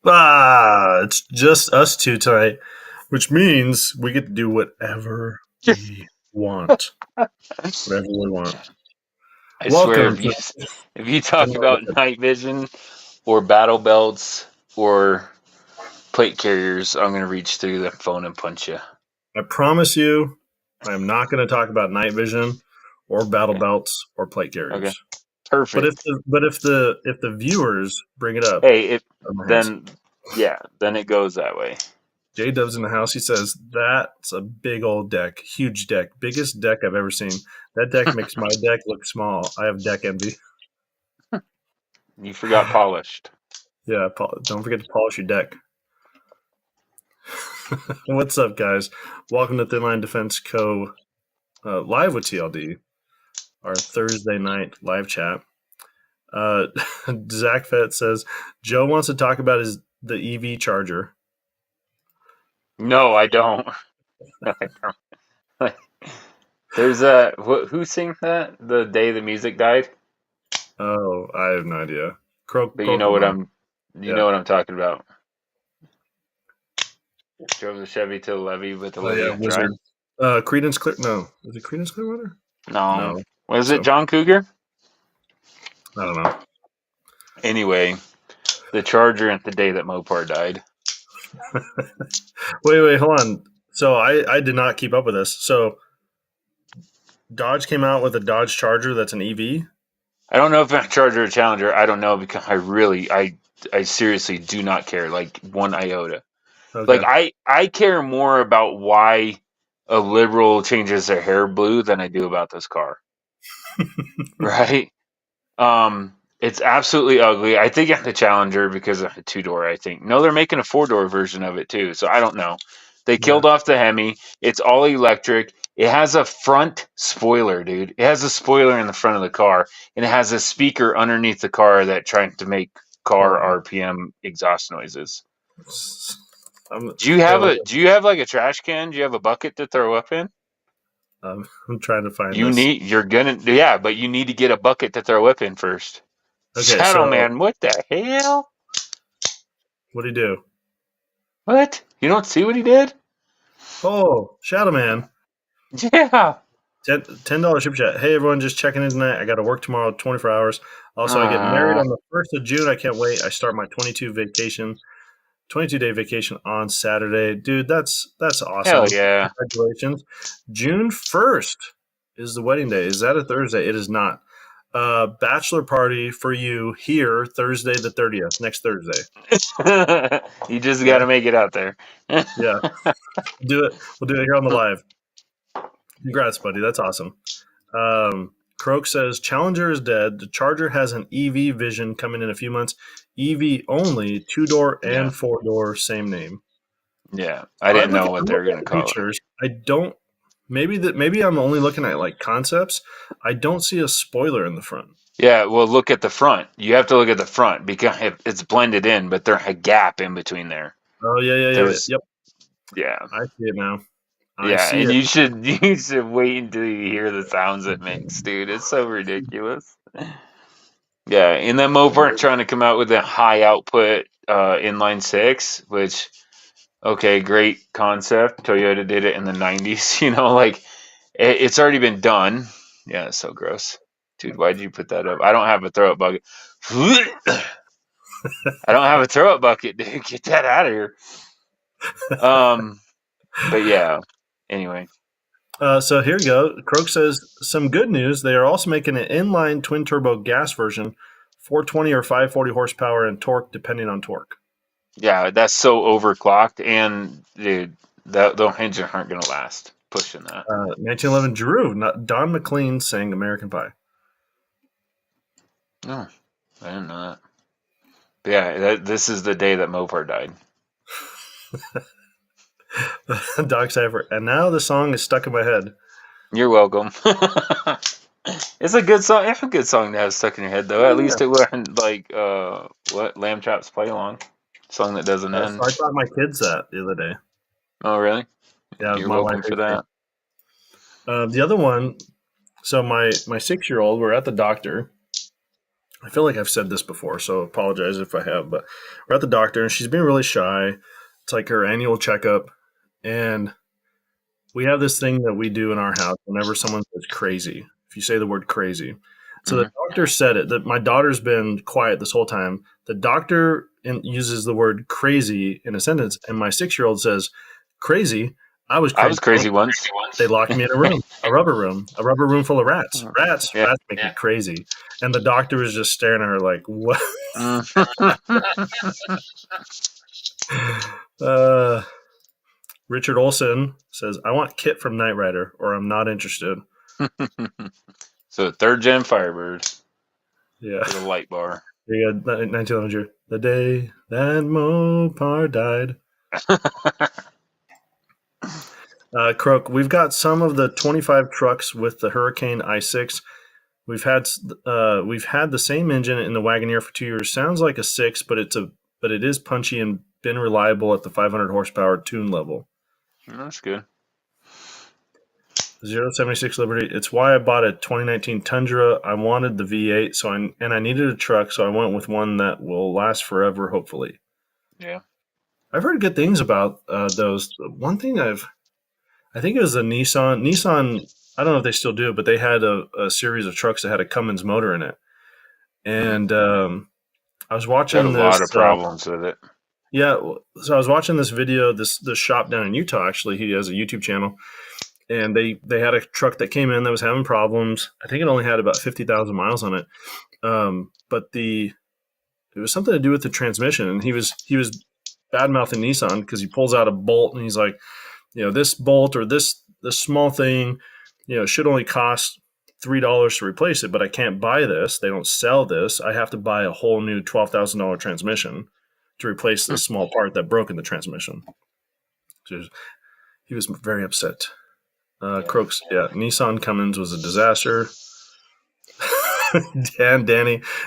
It's just us two tonight, which means we get to do whatever we want. Whatever we want. I swear, Welcome to if you talk about night vision or battle belts or plate carriers, I'm gonna reach through the phone and punch you. I promise you, I am not going to talk about night vision or battle Okay. belts or plate Okay. carriers. Perfect. If the viewers bring it up, Hey, my hands. then then it goes that way. J Dub's in the house. He says that's a big old deck, huge deck, biggest deck I've ever seen. That deck makes my deck look small. I have deck envy. You forgot polished. Yeah, don't forget to polish your deck. What's up, guys? Welcome to Thin Line Defense Co. Live with TLD, our Thursday night live chat. Zach Fett says Joe wants to talk about the EV charger. No, I don't. No, I don't. There's who sings that? The day the music died. Oh, I have no idea. But you know what I'm talking about. Drove the Chevy to the levee with the levee on Wizard. drive. Credence Clear. No, is it Credence Clearwater? No. Was it John Cougar? I don't know. Anyway, the Charger and the day that Mopar died. Wait, hold on. So I did not keep up with this. So Dodge came out with a Dodge Charger that's an EV. I don't know if it's a Charger or Challenger. I don't know because I seriously do not care, like one iota. Okay. Like I care more about why a liberal changes their hair blue than I do about this car. Right? It's absolutely ugly. I think it's the Challenger because of the 2-door, I think. No, they're making a 4-door version of it too, so I don't know. They killed off the Hemi. It's all electric. It has a front spoiler, dude. It has a spoiler in the front of the car, and it has a speaker underneath the car that trying to make car RPM exhaust noises. Do you have like a trash can? Do you have a bucket to throw up in? I'm trying to find but you need to get a bucket to throw up in first. Okay, Shadow Man, what the hell? What'd he do? What? You don't see what he did? Oh, Shadow Man. Yeah. $10 ship chat. Hey, everyone, just checking in tonight. I got to work tomorrow, 24 hours. Also, I get married on the 1st of June. I can't wait. I start my 22-day vacation on Saturday. Dude, that's awesome. Hell yeah. Congratulations. June 1st is the wedding day. Is that a Thursday? It is not. Bachelor party for you here Thursday the 30th, next Thursday. You just got to make it out there. Yeah. Do it. We'll do it here on the live. Congrats, buddy. That's awesome. Croak says Challenger is dead. The Charger has an EV vision coming in a few months. EV only, 2-door and 4-door, same name. Yeah, I didn't know what they were going to call it. I don't. Maybe I'm only looking at like concepts. I don't see a spoiler in the front. Yeah, well, look at the front. You have to look at the front because it's blended in, but there's a gap in between there. Oh yeah. Yep. Yeah, I see it now. And you should wait until you hear the sounds it makes, dude. It's so ridiculous. Yeah, and then Mopar trying to come out with a high output inline 6, which okay, great concept. Toyota did it in the 90s. You know, like it's already been done. Yeah, it's so gross. Dude, why'd you put that up? I don't have a throw up bucket. I don't have a throw up bucket, dude. Get that out of here. But yeah. Anyway. So here you go. Croak says some good news. They are also making an inline twin turbo gas version, 420 or 540 horsepower and torque, depending on torque. Yeah, that's so overclocked, and dude, those engines aren't going to last pushing that. 1911 Drew, Don McLean sang American Pie. No, I didn't know that. But yeah, this is the day that Mopar died. Doc Cypher. And now the song is stuck in my head. You're welcome. It's a good song. It's a good song to have stuck in your head, though. At least it wasn't like Lamb Chops Play Along. Song that doesn't end. So I taught my kids that the other day. Oh, really? Yeah, you're welcome for that. The other one, so my 6-year-old, we're at the doctor, I feel like I've said this before, so apologize if I have, but we're at the doctor and she's being really shy. It's like her annual checkup. And we have this thing that we do in our house whenever someone says crazy. If you say the word crazy. So the Mhm. doctor said it, that my daughter's been quiet this whole time. The doctor uses the word crazy in a sentence, and my 6-year-old says, crazy. I was I crazy. was crazy once. They locked me in a rubber room full of rats. Rats, Yeah. rats make me crazy. And the doctor was just staring at her like, what? Uh, Richard Olson says, I want Kit from Knight Rider, or I'm not interested. So third gen Firebird Yeah. with a light bar. Yeah, 1900. The day that Mopar died. Croak, we've got some of the 25 trucks with the Hurricane i6. We've had the same engine in the Wagoneer for 2 years. Sounds like a 6, but it is punchy and been reliable at the 500 horsepower tune level. That's good. 076 Liberty. It's why I bought a 2019 Tundra. I wanted the V8, I needed a truck, so I went with one that will last forever, hopefully. Yeah. I've heard good things about those. One thing I think it was a Nissan. Nissan, I don't know if they still do it, but they had a series of trucks that had a Cummins motor in it. Mhm. And I was Got a watching lot this. of problems with it. Yeah, so I was watching this video. This shop down in Utah. Actually, he has a YouTube channel, and they had a truck that came in that was having problems. I think it only had about 50,000 miles on it, but it was something to do with the transmission. And he was bad mouthing Nissan because he pulls out a bolt and he's like, this bolt or this small thing, should only cost $3 to replace it, but I can't buy this. They don't sell this. I have to buy a whole new $12,000 transmission to replace this small part that broke in the transmission. So he was very upset. Croaks, yeah, Nissan Cummins was a disaster.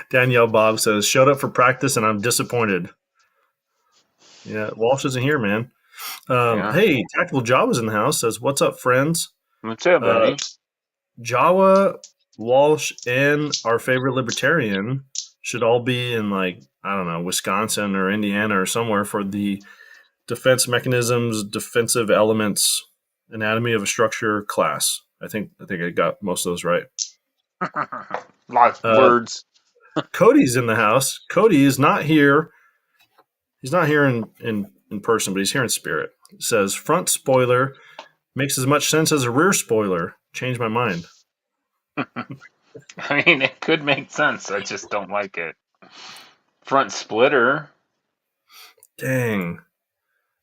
Danielle Bob says, showed up for practice and I'm disappointed. Yeah, Walsh isn't here, man. Yeah. Hey, Tactical Java's in the house. Says, what's up, friends? What's up, buddy? Jawa, Walsh, and our favorite libertarian should all be in, like, I don't know, Wisconsin or Indiana or somewhere for the defense mechanisms, defensive elements, anatomy of a structure class. I think I got most of those right. Lots of Uh, words. Cody's in the house. Cody is not here. He's not here in person, but he's here in spirit. It says front spoiler makes as much sense as a rear spoiler. Changed my mind. I mean, it could make sense. I just don't like it. Front splitter. Dang.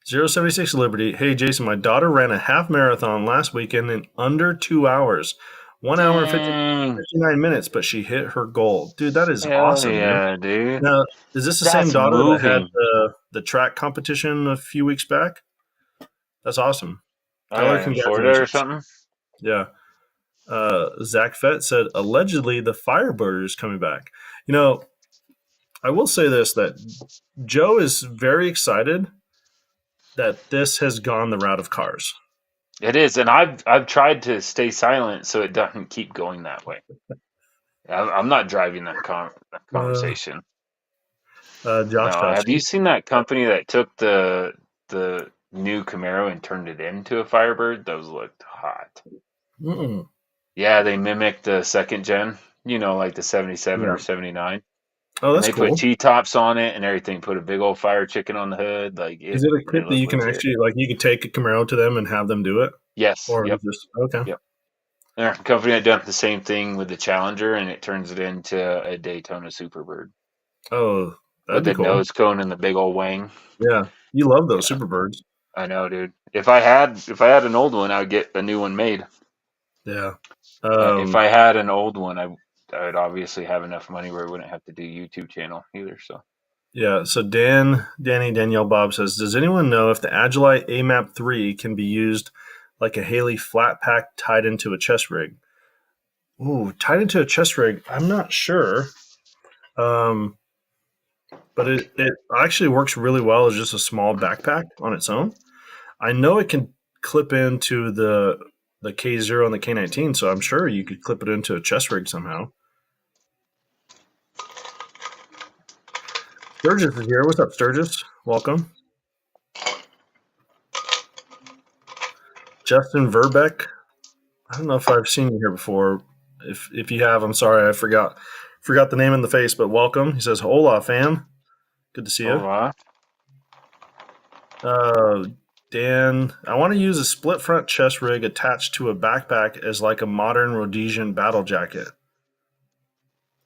076 Liberty. Hey, Jason, my daughter ran a half marathon last weekend in under 2 hours. 1 hour and Dang. 59 minutes, but she hit her goal. Dude, that is Hell awesome, man. yeah, dude. Now, is this the same That's daughter that had moving. the track competition a few weeks back? That's awesome. Oh, Tell her yeah, in Florida or congratulations. something? Yeah. Zach Fett said, allegedly the Firebird is coming back. I will say this, that Joe is very excited that this has gone the route of cars. It is, and I've tried to stay silent so it doesn't keep going that way. I'm not driving that conversation. Josh No, have you seen that company that took the new Camaro and turned it into a Firebird? Those looked hot. Mm-mm. Yeah, they mimicked the second gen, like the 77 Yeah. or 79. Oh, And that's they cool. put T-tops on it and everything, put a big old fire chicken on the hood. Like Is it, it a it kit that looked you can legit. actually, like, you can take a Camaro to them and have them do it? Yes. Or Yep. just, okay. Yep. There's a company that done the same thing with the Challenger, and it turns it into a Daytona Superbird Oh, that'd with be the cool. nose cone and the big old wing. Yeah. You love those Yeah, Superbirds. I know, dude. If I had an old one, I would get a new one made. Yeah. If I had an old one, I would obviously have enough money where I wouldn't have to do YouTube channel either. So Yeah. So Danielle Bob says, does anyone know if the Agilite AMAP 3 can be used like a Haley flat pack tied into a chest rig? Ooh, tied into a chest rig. I'm not sure. But it actually works really well as just a small backpack on its own. I know it can clip into the K0 and the K19, so I'm sure you could clip it into a chest rig somehow. Sturgis is here. What's up, Sturgis? Welcome. Justin Verbeck. I don't know if I've seen you here before. If you have, I'm sorry, I forgot the name in the face, but welcome. He says, "Hola, fam. Good to see you." Hola. Dan, I want to use a split front chest rig attached to a backpack as like a modern Rhodesian battle jacket.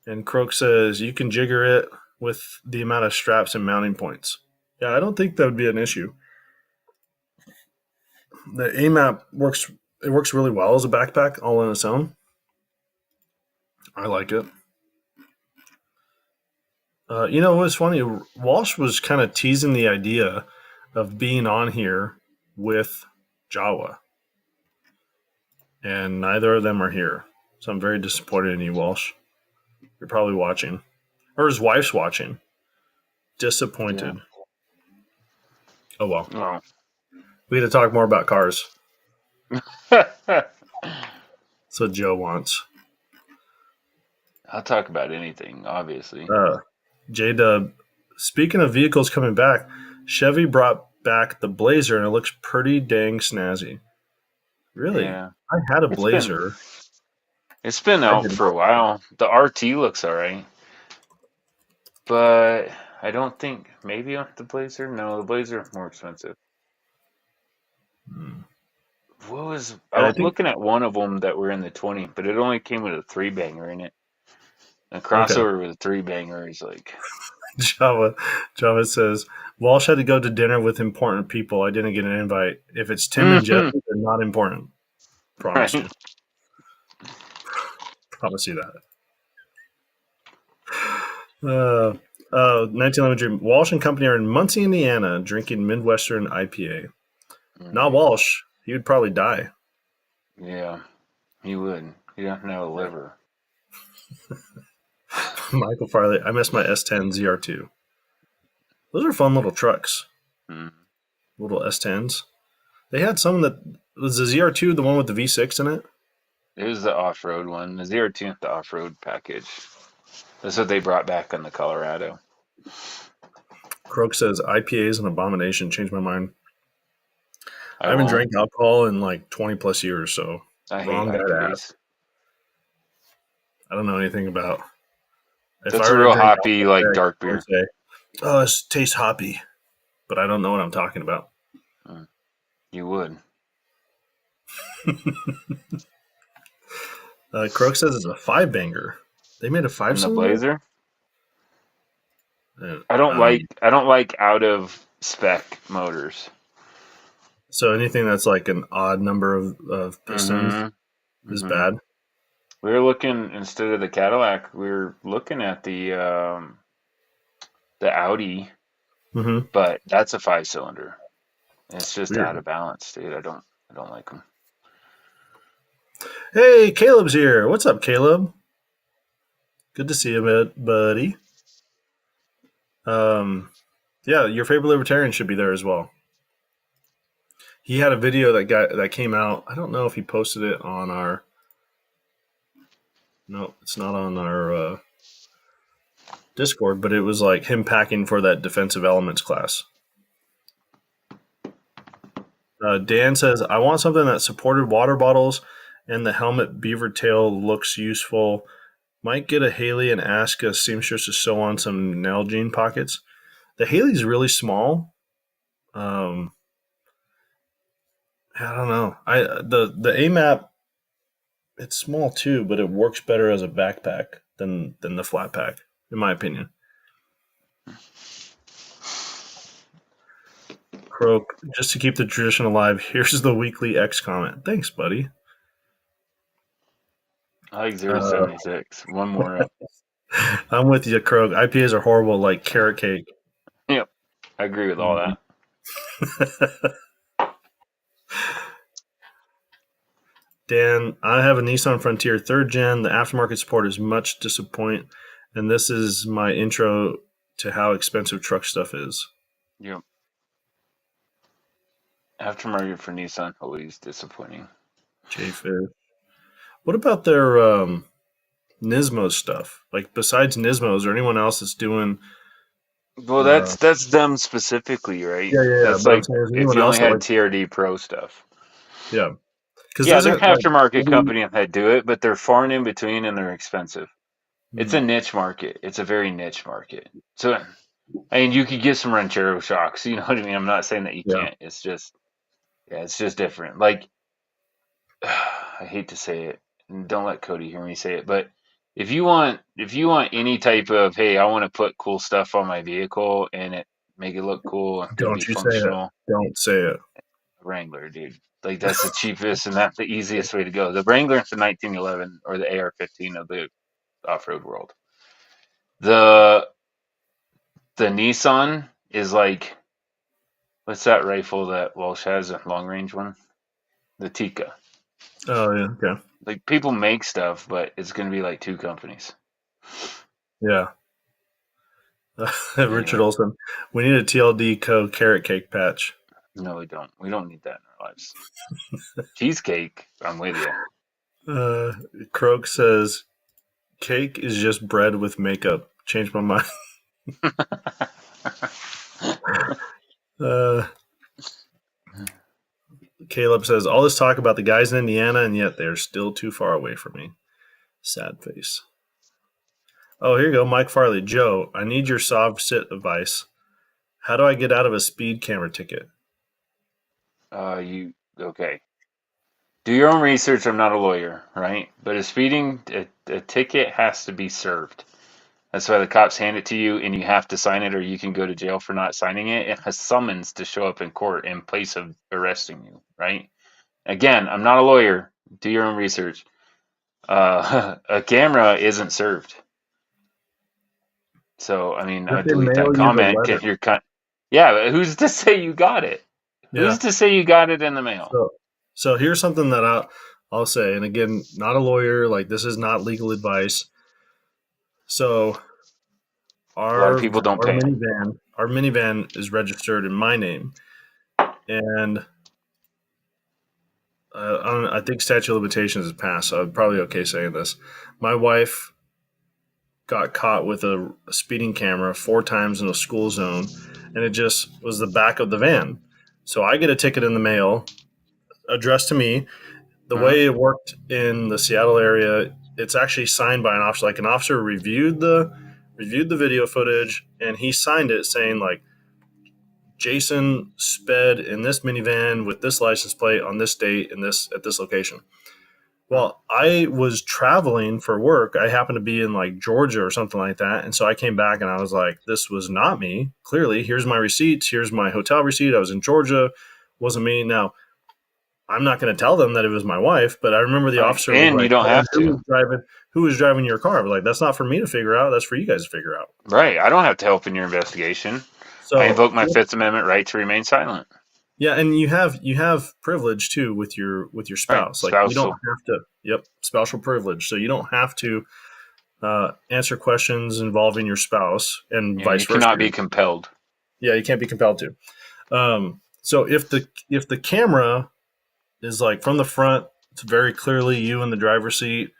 And Croak says you can jigger it with the amount of straps and mounting points. Yeah, I don't think that would be an issue. The AMAP works. It works really well as a backpack all on its own. I like it. What's funny? Walsh was kind of teasing the idea of being on here with Jawa, and neither of them are here. So I'm very disappointed in you, Walsh. You're probably watching, or his wife's watching. Disappointed. Yeah. Oh well. Oh. We had to talk more about cars. That's what Joe wants. I'll talk about anything, obviously. J Dub. Speaking of vehicles coming back, Chevy brought back the Blazer, and it looks pretty dang snazzy. Really? Yeah. I had a Blazer. It's been out for a while. The RT looks all right. But I don't think, maybe on the Blazer? No, the Blazer is more expensive. I was looking at one of them that were in the 20, but it only came with a 3-banger in it. A crossover with a 3-banger is like... Java says, Walsh had to go to dinner with important people. I didn't get an invite. If it's Tim and Jeff, they're not important. Promise you. Promise you that. 1911 Dream. Walsh and company are in Muncie, Indiana, drinking Midwestern IPA. Not Walsh. He would probably die. Yeah, he would. He doesn't have a liver. Michael Farley. I miss my S10 ZR2. Those are fun little trucks. Little S10s. They had some that was the ZR2, the one with the V6 in it. It was the off-road one. The ZR2, the off-road package. That's what they brought back on the Colorado. Croak says IPA is an abomination. Changed my mind. I haven't drank alcohol in like 20 plus years, so I hate IPAs. I don't know anything about. That's a real hoppy, like dark beer. Say, oh, it tastes hoppy, but I don't know what I'm talking about. You would. Croak says it's a 5-banger. They made a 5-cylinder? In the Blazer? I don't like out of spec motors. So anything that's like an odd number of pistons is bad. We were looking, instead of the Cadillac, we were looking at the Audi, but that's a 5-cylinder. It's just out of balance, dude. I don't like them. Hey, Caleb's here. What's up, Caleb? Good to see you, buddy. Yeah, your favorite libertarian should be there as well. He had a video that came out. I don't know if he posted it on our. No, it's not on our Discord, but it was like him packing for that defensive elements class. Dan says, I want something that supported water bottles and the helmet beaver tail looks useful. Might get a Haley and ask a seamstress to sew on some Nalgene pockets. The Haley's really small. I don't know. The AMAP, it's small too, but it works better as a backpack than the flat pack, in my opinion. Croak, just to keep the tradition alive, here's the weekly X comment. Thanks, buddy. I like 076. One more up. I'm with you, Croak. IPAs are horrible, like carrot cake. Yep. I agree with all that. Dan, I have a Nissan Frontier 3rd gen. The aftermarket support is much disappointing, and this is my intro to how expensive truck stuff is. Yep. Aftermarket for Nissan, always disappointing. J-Fish. What about their Nismo stuff? Like, besides Nismo, is there anyone else that's doing Well, that's them specifically, right? Yeah. That's But I'm like saying, is if anyone you only else that had like, TRD Pro stuff. yeah, because Yeah, they're doesn't like aftermarket maybe, company that do it, but they're far and in between and they're expensive. It's a hmm, niche market. It's a very niche market. So, I mean, you could get some Ranchero shocks. You know what I mean? I'm not saying that you yeah, can't. It's just, yeah, it's just different. Like, I hate to say it, and don't let Cody hear me say it, but if you want any type of, hey, I want to put cool stuff on my vehicle and it make it look cool and be don't you say it, functional, don't say it. Wrangler, dude. Like that's the cheapest and that's the easiest way to go. The Wrangler's the 1911 or the AR-15 of the off-road world. The the Nissan is like, what's that rifle that Walsh has, a long range one? The Tika. Oh yeah, okay, Like people make stuff, but it's gonna be like two companies. yeah. Richard Anyway, Olson, we need a TLD Co carrot cake patch. no, we don't. We don't need that in our lives. Cheesecake, I'm with you. Uh, Croak says cake is just bread with makeup. Changed my mind. Uh, Caleb says all this talk about the guys in Indiana, and yet they're still too far away from me. Sad face. Oh, here you go, Mike Farley. Joe, I need your soft sit advice. How do I get out of a speed camera ticket? You okay? Do your own research. I'm not a lawyer, right? But a ticket has to be served. That's why the cops hand it to you, and you have to sign it, or you can go to jail for not signing it. It has summons to show up in court in place of arresting you, right? Again, I'm not a lawyer. Do your own research. A camera isn't served. So, I mean, If I they delete that mail you the comment letter. if you're cut. Yeah, but who's to say you got it? Who's Yeah. to say you got it in the mail? So here's something that I'll say, and again, not a lawyer. Like this is not legal advice. So A lot of our people don't our pay. minivan is registered in my name, and I think statute of limitations is passed, so I'm probably okay saying this. My wife got caught with a speeding camera 4 times in a school zone, and it just was the back of the van. So I get a ticket in the mail addressed to me. The Huh? way it worked in the Seattle area, it's actually signed by an officer. Like an officer reviewed the video footage, and he signed it saying like Jason sped in this minivan with this license plate on this date and this at this location. Huh? Well, I was traveling for work. I happened to be in like Georgia or something like that. And so I came back and I was like, this was not me. Clearly, here's my receipts. Here's my hotel receipt. I was in Georgia. Wasn't me. Now, I'm not going to tell them that it was my wife, but I remember the Right. officer was And you like, don't "Oh, and have to. who was driving your car?" I was like, that's not for me to figure out. That's for you guys to figure out. Right. I don't have to help in your investigation. I So invoke my Fifth Amendment right to remain silent. yeah, and you have privilege too with your Right. spouse. Like you don't Spousal. have to. Yep, spousal privilege. So you don't have to answer questions involving your spouse and And vice you versa. cannot be compelled. Yeah, you can't be compelled to. So if the camera is like from the front, it's very clearly you in the driver's seat.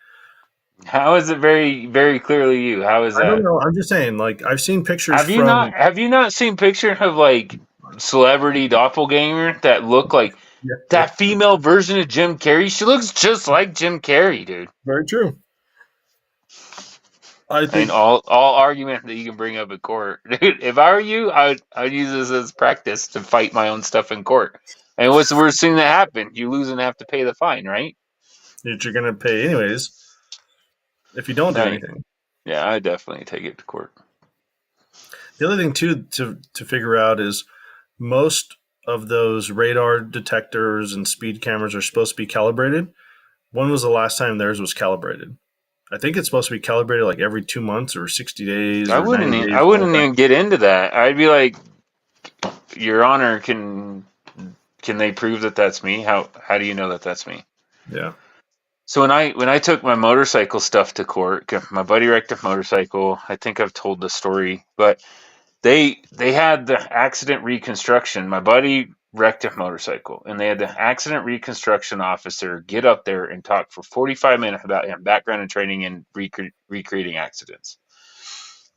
How is it very, very clearly you? How is I don't that? know. I'm just saying. Like I've seen pictures Have you not from. have you not seen pictures of like celebrity doppelganger that look like Yeah, yep, that female version of Jim Carrey? She looks just like Jim Carrey, dude. very true. I I mean, think all argument that you can bring up in court, dude. If I were you, I'd use this as practice to fight my own stuff in court. And what's the worst thing that happened? You lose and have to pay the fine, right? that you're going to pay anyways if you don't do Right. anything. Yeah, I definitely take it to court. The other thing too to figure out is most of those radar detectors and speed cameras are supposed to be calibrated. When was the last time theirs was calibrated? I think it's supposed to be calibrated like every 2 months or 60 days or 90 I days. wouldn't even get into that. I'd be like, Your Honor, can they prove that that's me? How do you know that that's me? Yeah. So when I took my motorcycle stuff to court, my buddy wrecked a motorcycle. I think I've told the story, but they had the accident reconstruction. My buddy wrecked a motorcycle, and they had the accident reconstruction officer get up there and talk for 45 minutes about him background and training in recreating accidents.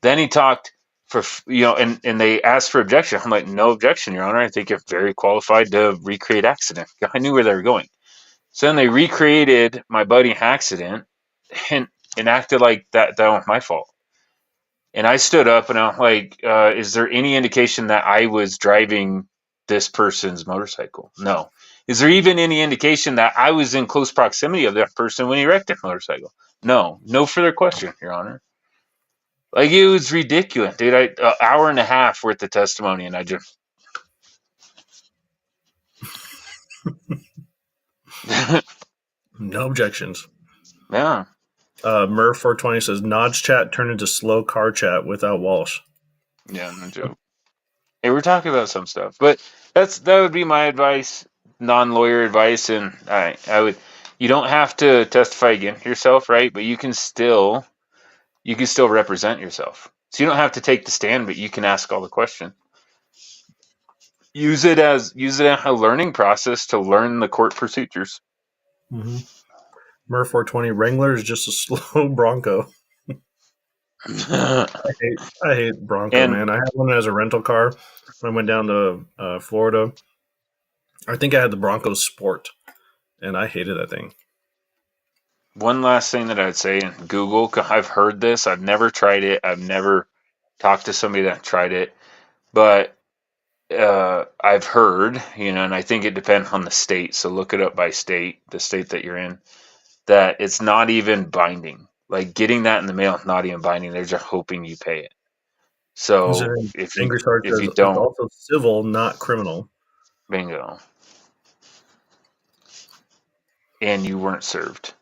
Then he talked for and they asked for objection. I'm like, no objection, Your Honor. I think you're very qualified to recreate accident. I knew where they were going. So then they recreated my buddy accident and acted like that was my fault. And I stood up and I'm like, is there any indication that I was driving this person's motorcycle? No. Is there even any indication that I was in close proximity of that person when he wrecked their motorcycle? No. No further question, Your Honor. Like, it was ridiculous, dude. An hour and a half worth of testimony, and I just. No objections. Yeah. Murph 420 says Nodge chat turned into slow car chat without Walsh. Yeah, no joke. Hey, we're talking about some stuff, but that would be my advice, non-lawyer advice, and I would. You don't have to testify against yourself, right? But you can still represent yourself. So you don't have to take the stand, but you can ask all the questions. Use it as a learning process to learn the court procedures. Mm-hmm. Murph 420 Wrangler is just a slow Bronco. I hate Bronco, And man. I had one as a rental car when I went down to Florida. I think I had the Bronco Sport, and I hated that thing. one last thing that I'd say, in Google, I've heard this. I've never tried it. I've never talked to somebody that tried it, but I've heard, and I think it depends on the state. So look it up by state, the state that you're in, that it's not even binding. Like, getting that in the mail is not even binding. They're just hoping you pay it. So Angry Shark if says you it's don't, also civil, not criminal. bingo. And you weren't served.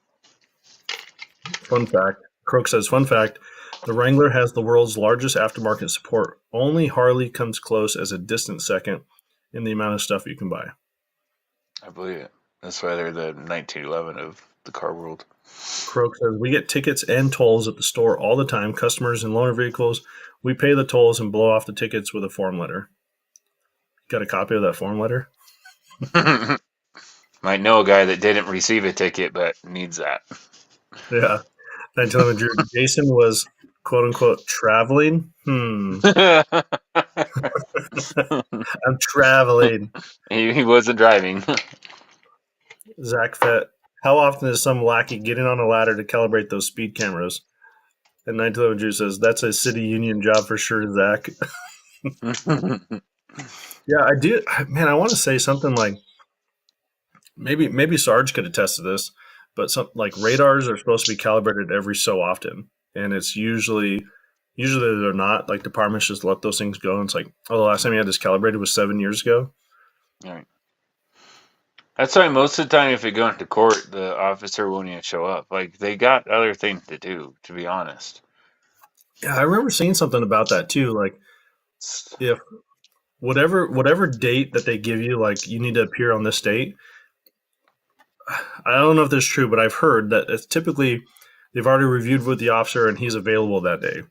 Fun fact. Croak says, fun fact, the Wrangler has the world's largest aftermarket support. Only Harley comes close as a distant second in the amount of stuff you can buy. I believe it. That's why they're the 1911 of the car world. Croak says, we get tickets and tolls at the store all the time. Customers and loaner vehicles, we pay the tolls and blow off the tickets with a form letter. Got a copy of that form letter? Might know a guy that didn't receive a ticket but needs that. Yeah. 911 Drew. Jason was, quote unquote, traveling. I'm traveling. He wasn't driving. Zach Fett. How often is some lackey getting on a ladder to calibrate those speed cameras? And 911 Drew says, that's a city union job for sure, Zach. Yeah, I do. Man, I want to say something like, maybe Sarge could attest to this, but some like radars are supposed to be calibrated every so often, and it's usually they're not. Like, departments just let those things go. And it's like, oh, the last time you had this calibrated was 7 years ago. Right. That's why most of the time, if you go into court, the officer won't even show up. Like, they got other things to do, to be honest. Yeah, I remember seeing something about that too. Like, if whatever date that they give you, like, you need to appear on this date. I don't know if this is true, but I've heard that it's typically they've already reviewed with the officer and he's available that day.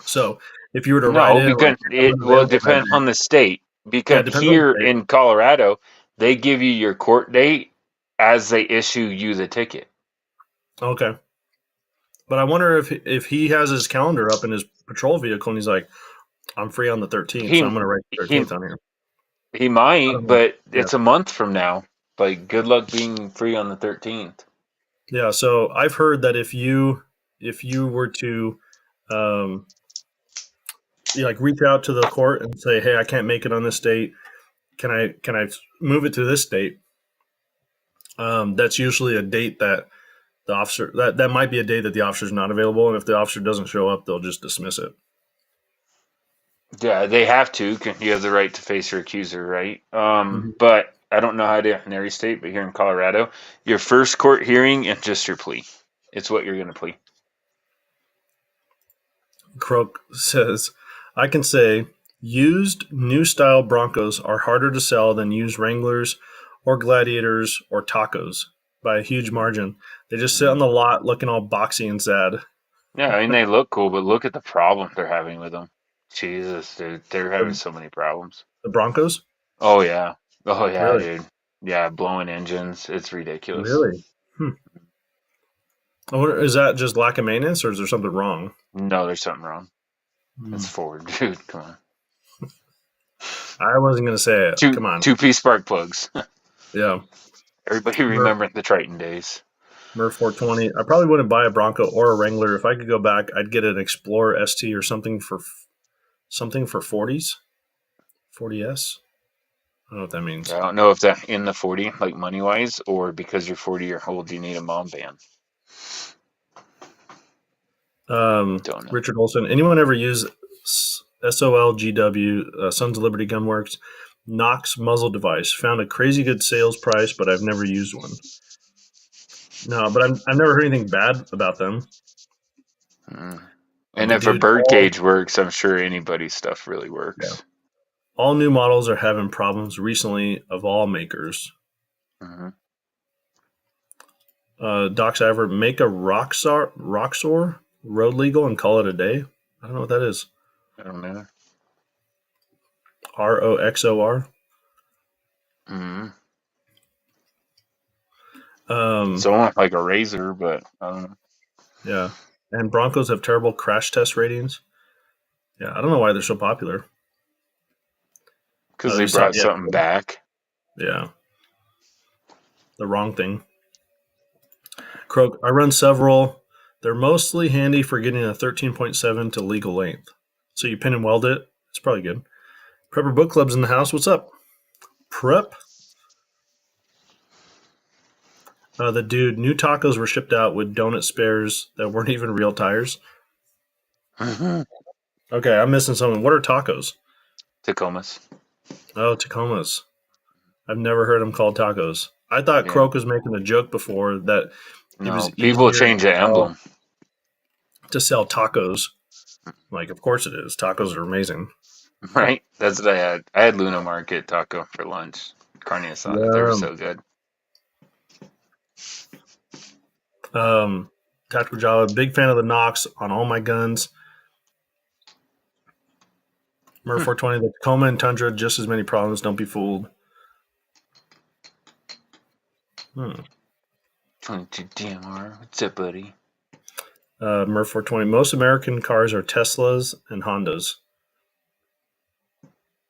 So if you were to write No, in, because like, it will depend on the state. Because depends on here the state. in Colorado, they give you your court date as they issue you the ticket. Okay. But I wonder if he has his calendar up in his patrol vehicle and he's like, I'm free on the 13th, so I'm going to write the 13th on here. He I might, don't know. but Yeah. it's a month from now. Like, good luck being free on the 13th. Yeah, so I've heard that if you were to like reach out to the court and say, "Hey, I can't make it on this date. Can I move it to this date?" That's usually a date that the officer that might be a date that the officer's not available, and if the officer doesn't show up, they'll just dismiss it. Yeah, they have to. You have the right to face your accuser, right? Mm-hmm. But I don't know how to do in every state, but here in Colorado, your first court hearing and just your plea. It's what you're going to plea. Croak says, I can say used new style Broncos are harder to sell than used Wranglers or Gladiators or Tacos by a huge margin. They just sit on the lot looking all boxy and sad. Yeah, I mean, they look cool, but look at the problem they're having with them. Jesus, dude, they're having so many problems. The Broncos? Oh, yeah. Oh, yeah, Really? dude. Yeah, blowing engines. It's ridiculous. Really? I wonder, is that just lack of maintenance or is there something wrong? No, there's something wrong. It's Ford, dude. Come on. I wasn't going to say it. Come on. Two-piece spark plugs. Yeah. Everybody remember the Triton days. Murph 420. I probably wouldn't buy a Bronco or a Wrangler. If I could go back, I'd get an Explorer ST or something for 40s. 40S. I don't know what that means. I don't know if that in the 40, like money-wise, or because you're 40-year-old, you need a mom band. Don't know. Richard Olson. Anyone ever use SOLGW, Sons of Liberty Gunworks, Knox muzzle device? Found a crazy good sales price, but I've never used one. No, but I've never heard anything bad about them. And if a birdcage works, I'm sure anybody's stuff really works. Yeah. All new models are having problems recently of all makers. Doc Cyber, make a Roxor road legal and call it a day. I don't know what that is. I don't know. ROXOR. Somewhat like a razor, but I don't know. Yeah. And Broncos have terrible crash test ratings. Yeah, I don't know why they're so popular. Because they brought something back. Yeah. The wrong thing. Croak, I run several. They're mostly handy for getting a 13.7 to legal length. So you pin and weld it. It's probably good. Prepper Book Club's in the house. What's up? Prep? The dude, new tacos were shipped out with donut spares that weren't even real tires. Okay, I'm missing something. What are tacos? Tacomas. Oh, Tacomas. I've never heard them called tacos. I thought Croak was making a joke before that it was people change the emblem to sell tacos. Like, of course it is. Tacos are amazing. Right? That's what I had. I had Luna Market taco for lunch. Carne asada. They were so good. Tactical Java, big fan of the Knox on all my guns. Murph 420, the Tacoma and Tundra, just as many problems. Don't be fooled. 22 DMR. What's up, buddy? Murph 420, most American cars are Teslas and Hondas.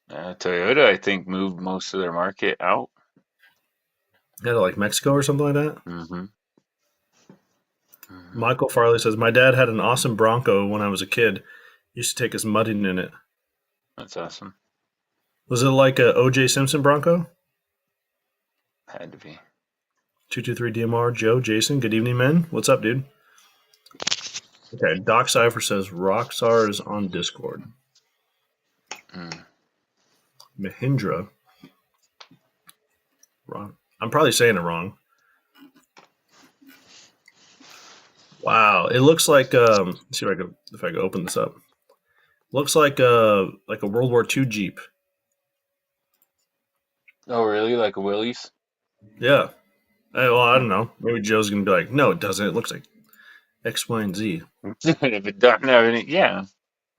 Toyota, I think, moved most of their market out. Yeah, like Mexico or something like that? Michael Farley says, my dad had an awesome Bronco when I was a kid. Used to take us mudding in it. That's awesome. Was it like a O.J. Simpson Bronco? Had to be. 223 DMR, Joe, Jason, good evening, men. What's up, dude? Okay, Doc Cypher says Roxar is on Discord. Mahindra. Wrong. I'm probably saying it wrong. Wow, it looks like let's see if I can open this up. Looks like a World War II Jeep. Oh, really? Like a Willys? Yeah. Well, I don't know. Maybe Joe's gonna be like, no, it doesn't. It looks like X, Y, and Z. If it doesn't have any, yeah.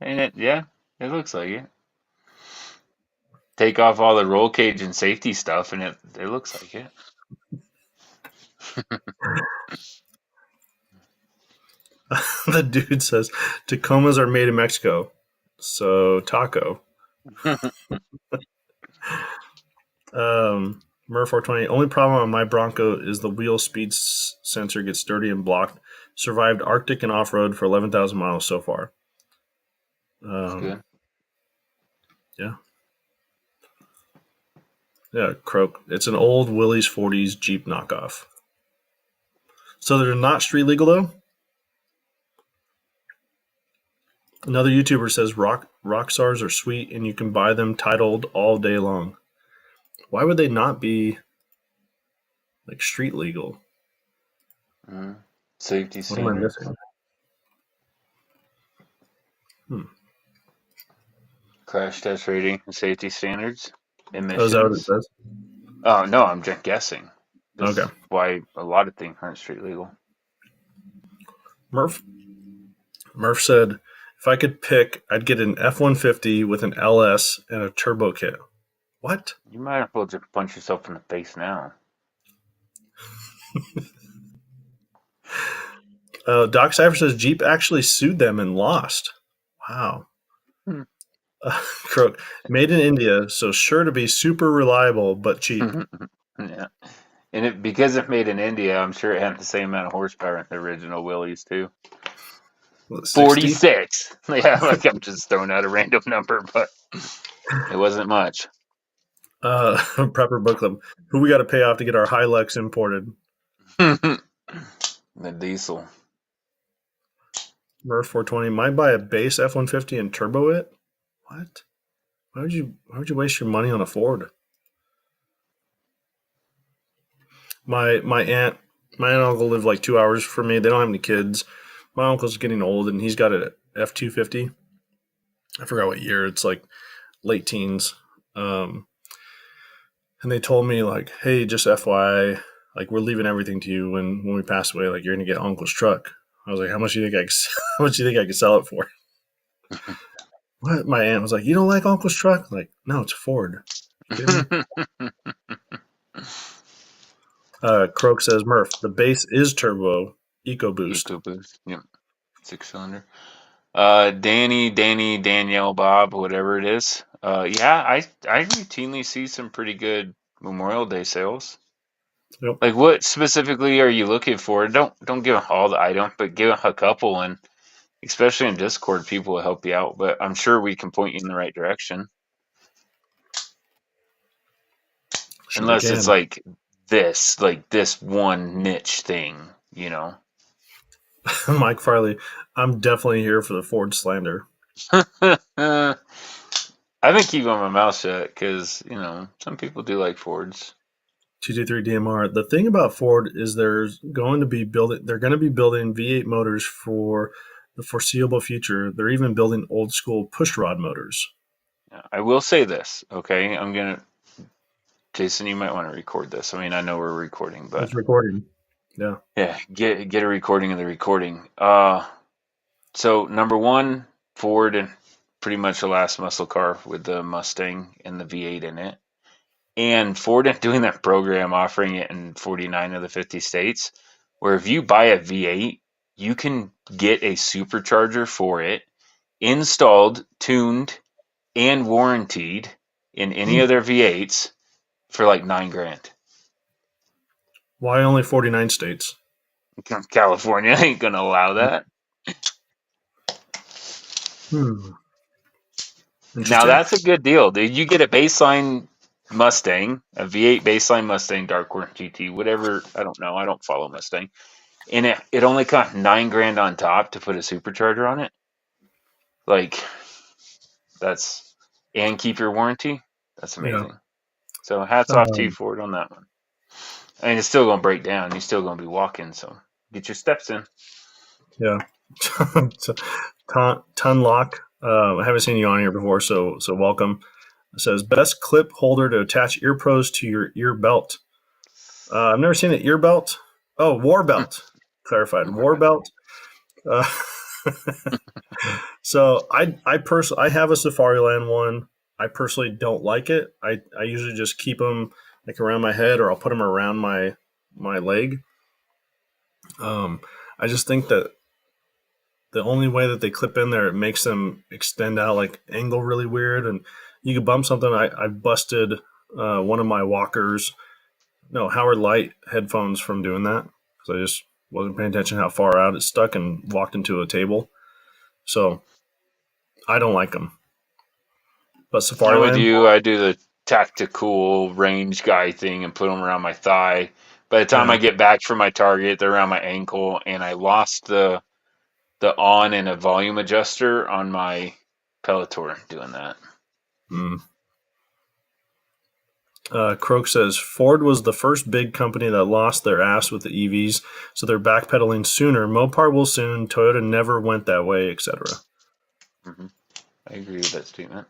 Ain't it? Yeah, it looks like it. Take off all the roll cage and safety stuff, and it looks like it. The dude says Tacomas are made in Mexico, so taco. Mur 420. Only problem on my Bronco is the wheel speed sensor gets dirty and blocked. Survived Arctic and off road for 11,000 miles so far. That's good. Yeah. Yeah, Croak. It's an old Willys 40s Jeep knockoff. So they're not street legal though? Another YouTuber says Roxars are sweet and you can buy them titled all day long. Why would they not be like street legal? Safety standards. What am I missing? Crash test rating and safety standards. Emissions. Oh, is that what it says? Oh, no, I'm just guessing. This Okay. is why a lot of things aren't street legal. Murph said, if I could pick, I'd get an F-150 with an LS and a turbo kit. What? You might as well just punch yourself in the face now. Doc Cypher says Jeep actually sued them and lost. Wow. Croak, made in India, so sure to be super reliable but cheap. Yeah. And because it made in India, I'm sure it had the same amount of horsepower in the original Willys too. 60. 46. Yeah, like I'm just throwing out a random number, but it wasn't much. Prepper Book Club. Who we got to pay off to get our Hilux imported? The diesel. Murph 420. Might buy a base F-150 and turbo it. What? Why would you waste your money on a Ford? My aunt and uncle live like 2 hours from me. They don't have any kids. My uncle's getting old and he's got an F-250. I forgot what year. It's like late teens. Um, and they told me like, hey, just FYI, like we're leaving everything to you when we pass away. Like you're gonna get Uncle's truck. I was like, how much do you think how much do you think I could sell it for? What? My aunt was like, you don't like Uncle's truck? I'm like, no, it's a Ford. You kidding me? Croak says, Murph, the base is turbo EcoBoost. EcoBoost. Yep. 6-cylinder. Danielle, Bob, whatever it is. Yeah, I routinely see some pretty good Memorial Day sales. Yep. Like, what specifically are you looking for? Don't give all the items, but give a couple, and especially in Discord, people will help you out. But I'm sure we can point you in the right direction. Sure we Unless can. it's like this one niche thing, you know. Mike Farley, I'm definitely here for the Ford slander. I've been keeping my mouth shut because, some people do like Fords. 223 DMR. The thing about Ford is they're going to be building V8 motors for the foreseeable future. They're even building old school pushrod motors. I will say this, okay? Jason, you might want to record this. I mean, I know we're recording, but It's recording. Yeah. yeah, get a recording of the recording. So number one, Ford and pretty much the last muscle car with the Mustang and the V8 in it. And Ford doing that program, offering it in 49 of the 50 states, where if you buy a V8, you can get a supercharger for it, installed, tuned, and warranted in any of their V8s for like $9,000. Why only 49 states? California ain't gonna allow that. Now Interesting. that's a good deal, dude. You get a baseline Mustang, a V8 baseline Mustang, Dark Horse GT, whatever. I don't know. I don't follow Mustang, and it only cost $9,000 on top to put a supercharger on it. Like and keep your warranty. That's amazing. Yeah. So hats off to you, Ford, on that one. I mean, it's still gonna break down. You're still gonna be walking, so get your steps in. Yeah. So, Tunlock. I haven't seen you on here before, so welcome. It says best clip holder to attach ear pros to your ear belt. I've never seen an ear belt. Oh, war belt. Clarified. War belt. Uh, so I have a Safariland one. I personally don't like it. I usually just keep them like around my head, or I'll put them around my leg. I just think that the only way that they clip in there, it makes them extend out, like angle really weird, and you could bump something. I busted one of my Howard Light headphones from doing that because I just wasn't paying attention how far out it stuck and walked into a table. So I don't like them. But I'm with Safariland, you. I do the tactical range guy thing and put them around my thigh. By the time yeah, I get back from my target, they're around my ankle, and I lost the on and a volume adjuster on my Pelotor doing that. Croak says Ford was the first big company that lost their ass with the EVs, so they're backpedaling sooner. Mopar will soon. Toyota never went that way, etc. Mm-hmm. I agree with that statement.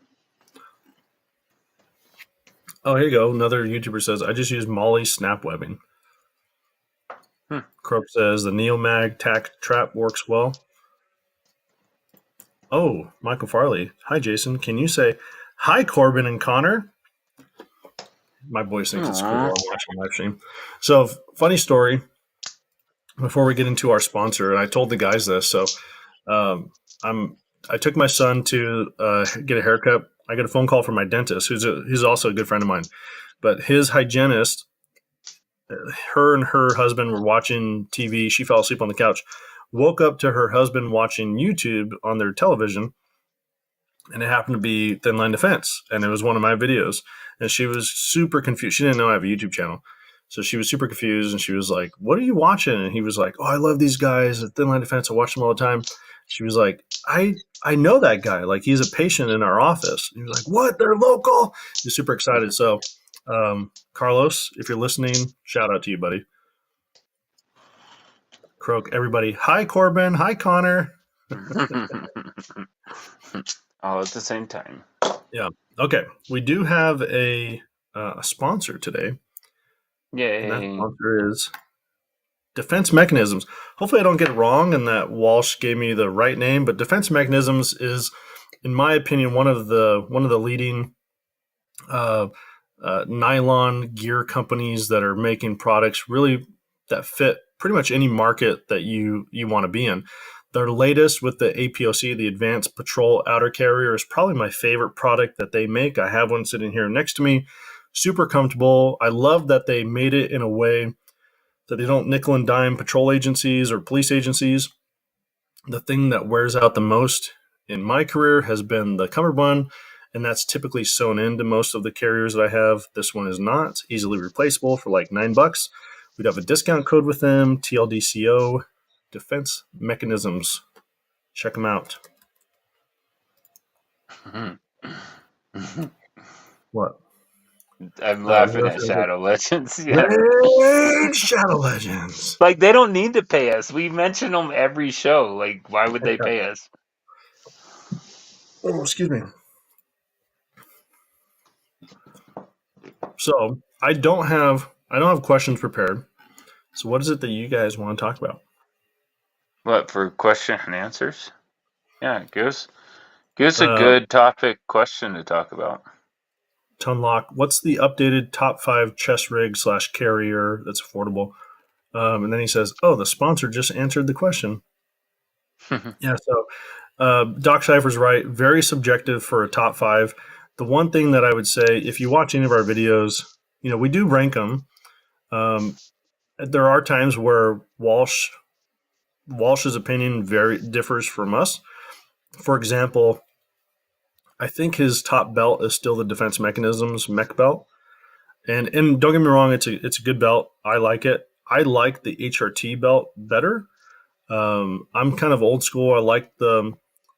Oh, here you go. Another YouTuber says, I just use Molly snap webbing. Croak says the Neomag tack trap works well. Oh, Michael Farley. Hi, Jason. Can you say hi, Corbin and Connor? My voice thinks it's cool while I'm watching live stream. So, funny story. Before we get into our sponsor, and I told the guys this. So, I'm I took my son to get a haircut. I got a phone call from my dentist, who's also a good friend of mine. But his hygienist, her and her husband were watching TV. She fell asleep on the couch, woke up to her husband watching YouTube on their television, and it happened to be Thin Line Defense, and it was one of my videos. And she was super confused. She didn't know I have a YouTube channel, so she was super confused, and she was like, "What are you watching?" And he was like, "Oh, I love these guys at Thin Line Defense. I watch them all the time." She was like, "I know that guy. Like, he's a patient in our office." And he was like, "What? They're local?" He's super excited. So, Carlos, if you're listening, shout out to you, buddy. Croak, everybody. Hi, Corbin. Hi, Connor. All at the same time. Yeah. Okay. We do have a sponsor today. Yay. And that sponsor is Defense Mechanisms. Hopefully I don't get it wrong and that Walsh gave me the right name, but Defense Mechanisms is, in my opinion, one of the leading nylon gear companies that are making products really that fit pretty much any market that you want to be in. Their latest with the APOC, the Advanced Patrol Outer Carrier, is probably my favorite product that they make. I have one sitting here next to me. Super comfortable. I love that they made it in a way that they don't nickel and dime patrol agencies or police agencies. The thing that wears out the most in my career has been the cummerbund, and that's typically sewn into most of the carriers that I have. This one is not easily replaceable for like $9. We'd have a discount code with them, TLDCO, Defense Mechanisms. Check them out. What? I'm laughing at Shadow Legends. Yeah. Great Shadow Legends. Like, they don't need to pay us. We mention them every show. Like, why would they pay us? Oh, excuse me. So I don't have questions prepared. So what is it that you guys want to talk about? What, for question and answers? Yeah, give us a good topic question to talk about. Tunlock, what's the updated top 5 chest rig / carrier that's affordable? And then he says, "Oh, the sponsor just answered the question." Yeah. So Doc Cypher's right. Very subjective for a top 5. The one thing that I would say, if you watch any of our videos, we do rank them. There are times where Walsh's opinion differs from us. For example, I think his top belt is still the Defense Mechanisms mech belt, and don't get me wrong, it's a good belt. I like it. I like the HRT belt better. I'm kind of old school. I like the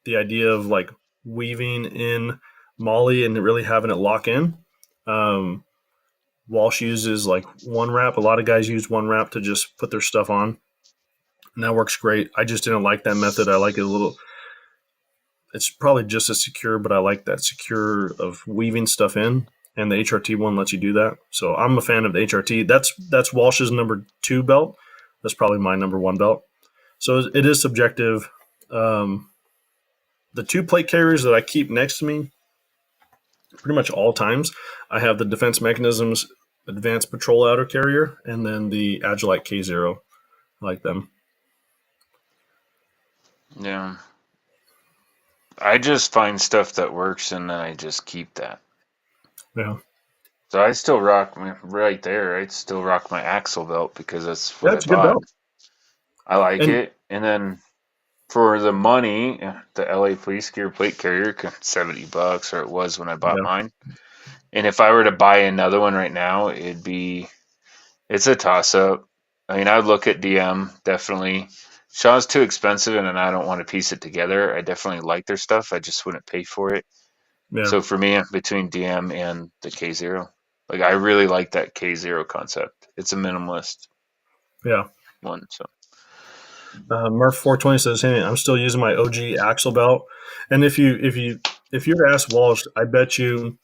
idea of like weaving in Molly and really having it lock in. Walsh uses like one wrap. A lot of guys use one wrap to just put their stuff on, and that works great. I just didn't like that method. I like it a little. It's probably just as secure, but I like that secure of weaving stuff in, and the HRT one lets you do that. So I'm a fan of the HRT. That's Walsh's number 2 belt. That's probably my number 1 belt. So it is subjective. The 2 plate carriers that I keep next to me, pretty much all times, I have the Defense Mechanisms Advanced Patrol Outer Carrier, and then the Agilite K0. I like them. Yeah. I just find stuff that works, and then I just keep that. Yeah. So I still rock right there. I still rock my axle belt because that's what I a good bought. belt. I like it. And then for the money, the LA Police Gear plate carrier, $70, or it was when I bought mine. And if I were to buy another one right now, it's a toss up. I mean, I'd look at DM, definitely. Shaw's too expensive, and then I don't want to piece it together. I definitely like their stuff. I just wouldn't pay for it. Yeah. So for me, between DM and the K0, like, I really like that K0 concept. It's a minimalist one. So Murph 420 says, "Hey, I'm still using my OG axle belt." And if you were to ask Walsh, I bet you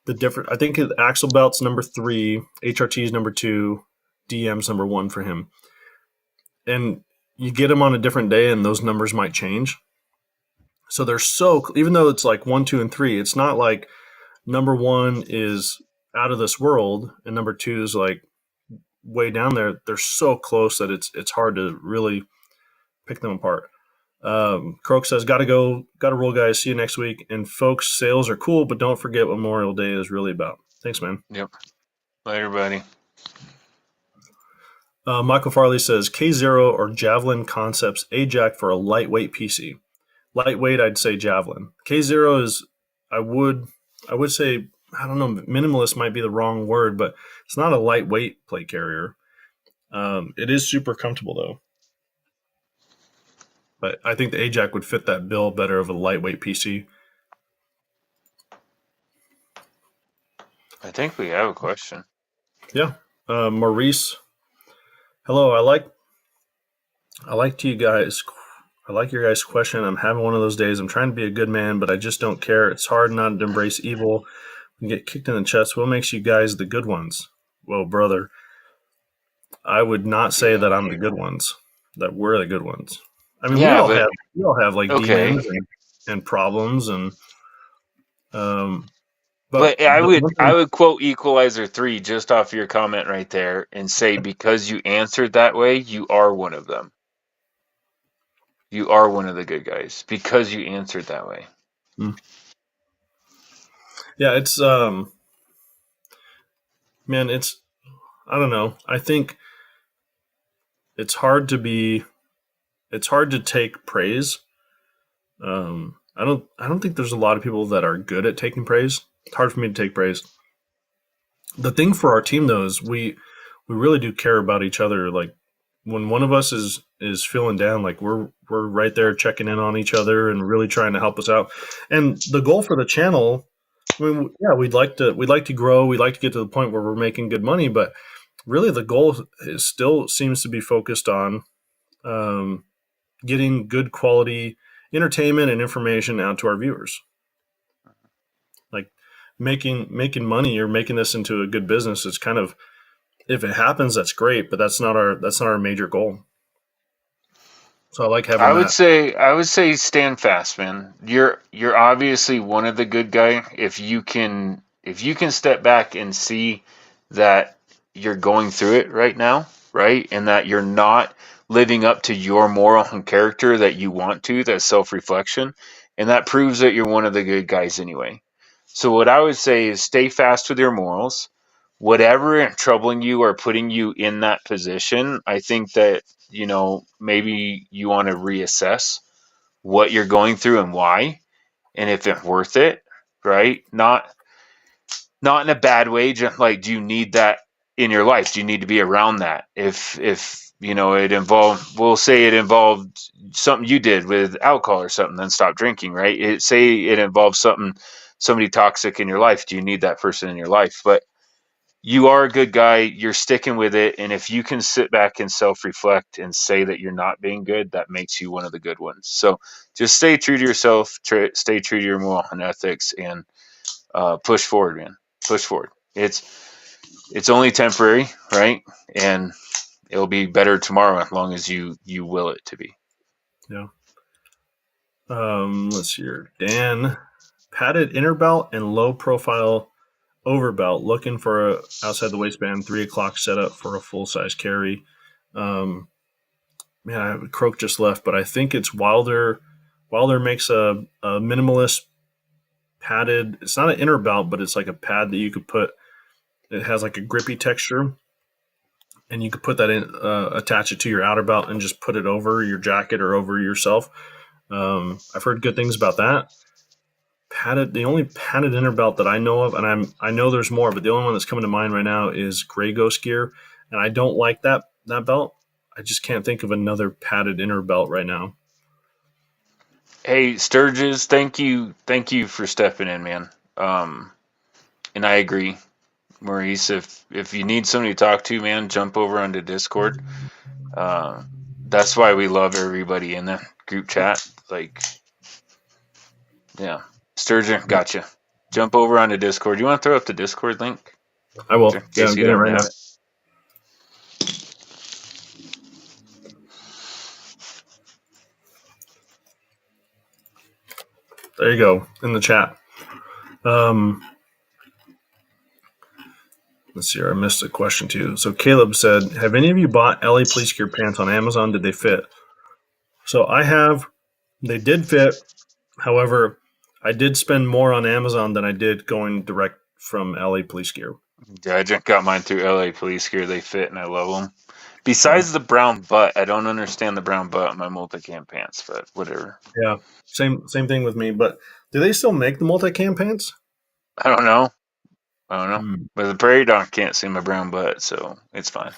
the different. I think his axle belt's number 3, HRT is number 2, DM's number 1 for him. And you get them on a different day, and those numbers might change. So they're even though it's like 1, 2, and 3, it's not like number 1 is out of this world and number 2 is like way down there. They're so close that it's hard to really pick them apart. Croak says, "Gotta go, gotta roll, guys. See you next week." And folks, sales are cool, but don't forget what Memorial Day is really about. Thanks, man. Yep. Later, buddy. Michael Farley says, K0 or Javelin Concepts AJAC for a lightweight PC. Lightweight, I'd say Javelin. K0 is, I would say, I don't know, minimalist might be the wrong word, but it's not a lightweight plate carrier. It is super comfortable though. But I think the AJAC would fit that bill better of a lightweight PC. I think we have a question. Yeah. Maurice. Hello, I like you guys. I like your guys' question. I'm having one of those days. I'm trying to be a good man, but I just don't care. It's hard not to embrace evil and get kicked in the chest. What makes you guys the good ones? Well, brother, I would not say that I'm the good ones. That we're the good ones. I mean, Yeah, we all have like okay. demons and problems and But I would quote Equalizer 3 just off your comment right there and say, because you answered that way, you are one of them. You are one of the good guys because you answered that way. Yeah, it's man, it's, I don't know. I think it's hard to take praise. I don't think there's a lot of people that are good at taking praise. It's hard for me to take praise. The thing for our team though is we really do care about each other. Like when one of us is feeling down, like we're right there checking in on each other and really trying to help us out. And the goal for the channel, I mean, yeah, we'd like to grow. We'd like to get to the point where we're making good money, but really the goal still seems to be focused on getting good quality entertainment and information out to our viewers. Like making money or making this into a good business is kind of, if it happens, that's great, but that's not our major goal. So I like having I would say stand fast, man. You're obviously one of the good guy. If you can step back and see that you're going through it right now, right? And that you're not living up to your moral and character that you want to, that self-reflection, and that proves that you're one of the good guys anyway. So what I would say is stay fast with your morals. Whatever troubling you or putting you in that position, I think that, maybe you want to reassess what you're going through and why, and if it's worth it, right? Not in a bad way, just like, do you need that in your life? Do you need to be around that? If it involved, we'll say it involved something you did with alcohol or something, then stop drinking, right? Say it involves somebody toxic in your life. Do you need that person in your life? But you are a good guy. You're sticking with it. And if you can sit back and self-reflect and say that you're not being good, that makes you one of the good ones. So just stay true to yourself, stay true to your moral and ethics, and push forward, man. Push forward. It's only temporary, right? And it'll be better tomorrow as long as you will it to be. Yeah. Let's see here. Dan, padded inner belt and low profile over belt, looking for a outside the waistband 3 o'clock setup for a full size carry. Croak just left, but I think it's Wilder. Wilder makes a minimalist padded. It's not an inner belt, but it's like a pad that you could put. It has like a grippy texture, and you could put that in, attach it to your outer belt, and just put it over your jacket or over yourself. I've heard good things about that. Padded. The only padded inner belt that I know of, and I know there's more, but the only one that's coming to mind right now is Grey Ghost Gear, and I don't like that belt. I just can't think of another padded inner belt right now. Hey, Sturgis, thank you for stepping in, man. And I agree, Maurice. If you need somebody to talk to, man, jump over onto Discord. That's why we love everybody in the group chat. Like, yeah, Sturgeon, gotcha. Jump over onto Discord. You want to throw up the Discord link? I will. In case you it don't right have now. it. There you go, in the chat. Let's see here. I missed a question too. So Caleb said, have any of you bought LA Police Gear pants on Amazon? Did they fit? So I have. They did fit. However, I did spend more on Amazon than I did going direct from LA Police Gear. Yeah, I just got mine through LA Police Gear. They fit and I love them. Yeah. Besides the brown butt, I don't understand the brown butt on my multicam pants, but whatever. Yeah. Same thing with me. But do they still make the multicam pants? I don't know. Hmm. But the prairie dog can't see my brown butt, so it's fine.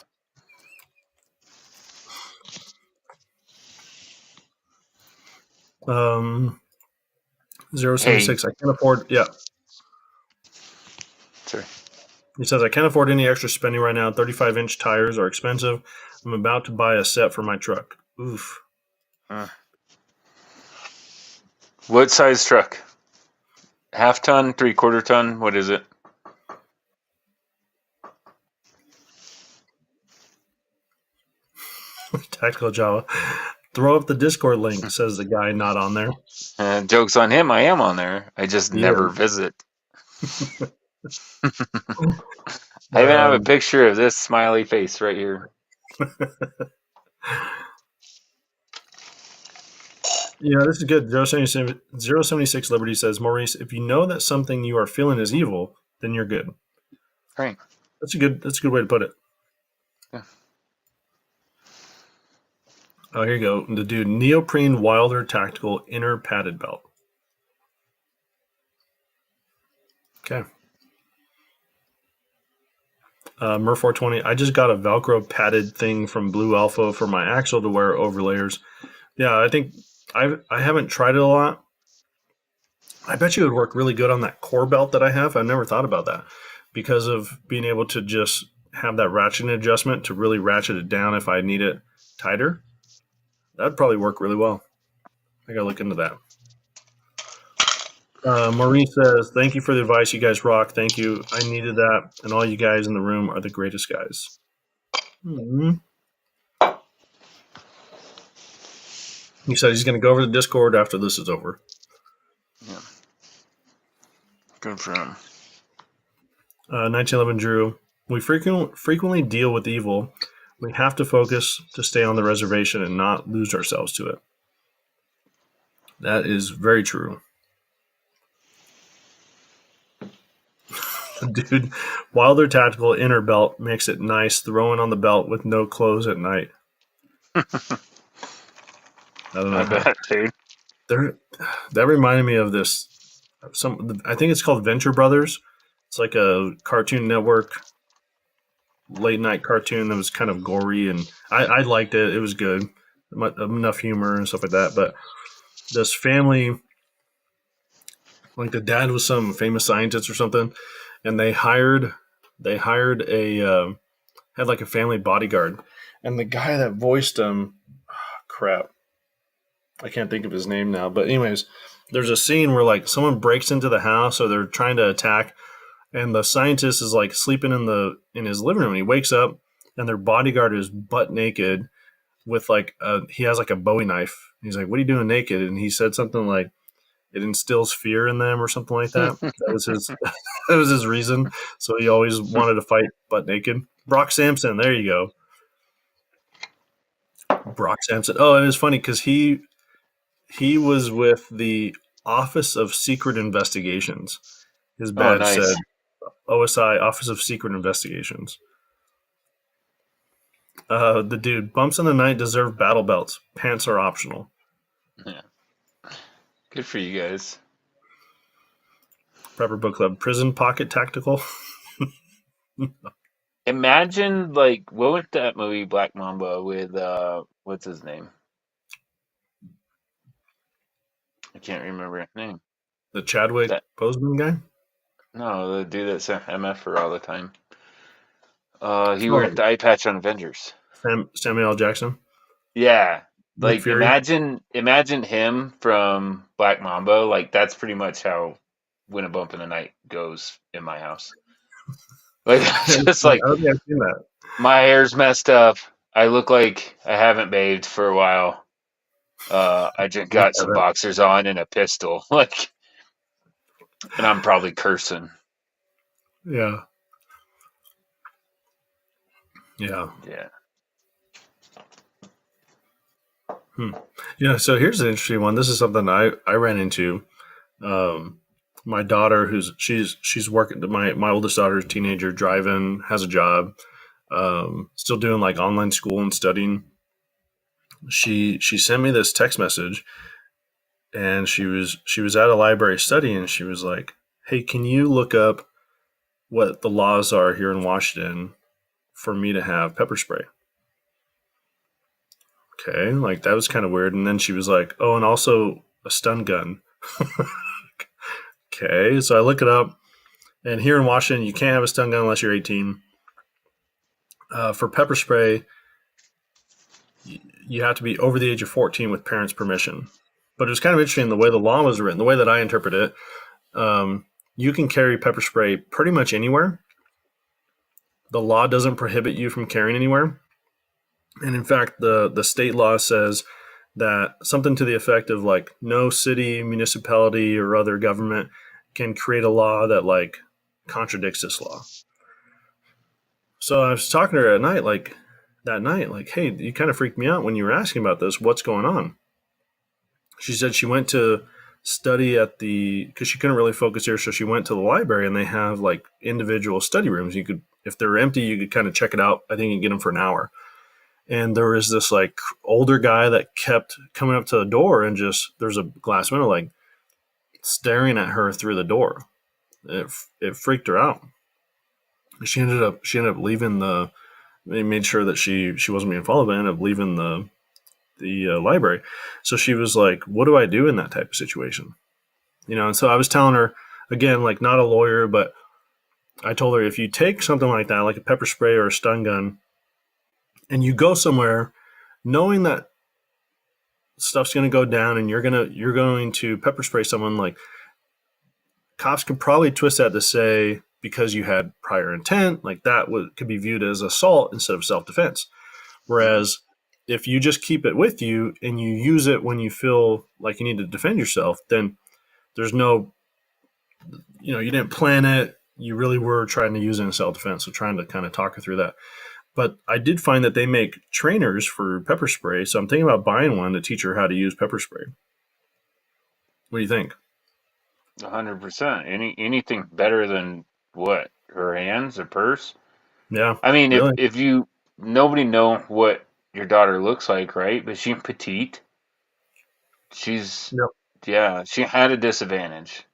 Um, Hey, 076. I can't afford. Yeah. sorry. He says, I can't afford any extra spending right now. 35-inch tires are expensive. I'm about to buy a set for my truck. Oof. What size truck? Half ton, 3/4 ton? What is it? Tactical Java. Throw up the Discord link, says the guy not on there. Joke's on him. I am on there. I just He never is. visit. I even have a picture of this smiley face right here. Yeah, this is good. 076 Liberty says, Maurice, if you know that something you are feeling is evil, then you're good. Right. That's a good way to put it. Yeah. Oh, here you go. The dude, neoprene Wilder Tactical Inner Padded Belt. Okay. Mer 420. I just got a Velcro padded thing from Blue Alpha for my axle to wear over layers. Yeah, I think I haven't tried it a lot. I bet you it would work really good on that core belt that I have. I've never thought about that because of being able to just have that ratcheting adjustment to really ratchet it down if I need it tighter. That'd probably work really well. I gotta look into that. Maurice says, thank you for the advice. You guys rock. Thank you. I needed that. And all you guys in the room are the greatest guys. Mm-hmm. He said he's going to go over to Discord after this is over. Yeah. Good for him. 1911 Drew. We frequently deal with evil. We have to focus to stay on the reservation and not lose ourselves to it. That is very true. Dude, Wilder Tactical Inner Belt makes it nice throwing on the belt with no clothes at night. I don't know. I bet, dude. That reminded me of this. I think it's called Venture Brothers. It's like a Cartoon Network late night cartoon that was kind of gory, and I liked it. It was good, enough humor and stuff like that. But this family, like the dad was some famous scientist or something, and they hired had like a family bodyguard, and the guy that voiced him, crap, I can't think of his name now. But anyways, there's a scene where like someone breaks into the house or they're trying to attack, and the scientist is like sleeping in his living room. And he wakes up, and their bodyguard is butt naked with like he has like a Bowie knife. He's like, "What are you doing naked?" And he said something like, "It instills fear in them" or something like that. That was his that was his reason. So he always wanted to fight butt naked. Brock Sampson, there you go. Brock Sampson. Oh, and it's funny because he was with the Office of Secret Investigations. His Oh, badge nice. said OSI, Office of Secret Investigations. The dude, bumps in the night deserve battle belts. Pants are optional. Yeah. Good for you guys. Prepper Book Club. Prison Pocket Tactical. Imagine, like, what was that movie, Black Mamba, with, what's his name? I can't remember his name. The Chadwick That Boseman guy. No, the dude that's MF for all the time. He Oh, wore the eye patch on Avengers. Samuel L. Jackson. Yeah, Nick like Fury. imagine him from Black Mamba. Like that's pretty much how When a Bump in the Night goes in my house. Like I it's just like don't think I've seen that. my hair's messed up. I look like I haven't bathed for a while. I just Yeah, got some boxers on and a pistol. Like, and I'm probably cursing. yeah. Yeah. Yeah. Hmm. So here's an interesting one. This is something I ran into. Um, my daughter, she's working. My oldest daughter's a teenager, driving, has a job, still doing like online school and studying. She sent me this text message, and she was at a library studying, and she was like, "Hey, can you look up what the laws are here in Washington for me to have pepper spray?" Okay, like that was kind of weird. And then she was like, "Oh, and also a stun gun." Okay, so I look it up, and here in Washington, you can't have a stun gun unless you're 18. For pepper spray, you have to be over the age of 14 with parents' permission. But it was kind of interesting the way the law was written, the way that I interpret it. You can carry pepper spray pretty much anywhere. The law doesn't prohibit you from carrying anywhere. And in fact, the state law says that something to the effect of like no city, municipality, or other government can create a law that like contradicts this law. So I was talking to her at night, like that night, like, "Hey, you kind of freaked me out when you were asking about this. What's going on?" She said she went to study because she couldn't really focus here, so she went to the library, and they have like individual study rooms. You could, if they're empty, you could kind of check it out. I think you can get them for an hour. And there was this like older guy that kept coming up to the door, and just there's a glass window, like staring at her through the door. It freaked her out. She ended up leaving the. They made sure that she wasn't being followed, but ended up leaving the library. So she was like, "What do I do in that type of situation?" And so I was telling her again, like not a lawyer, but I told her if you take something like that, like a pepper spray or a stun gun, and you go somewhere knowing that stuff's going to go down and you're going to pepper spray someone, like cops could probably twist that to say because you had prior intent, like that could be viewed as assault instead of self-defense. Whereas if you just keep it with you and you use it when you feel like you need to defend yourself, then there's no, you didn't plan it. You really were trying to use it in self-defense. So trying to kind of talk her through that. But I did find that they make trainers for pepper spray. So I'm thinking about buying one to teach her how to use pepper spray. What do you think? 100%. Anything better than what? Her hands, her purse? Yeah, I mean, really? if you nobody know what your daughter looks like, right? But she's petite. She's Yep. Yeah, she had a disadvantage.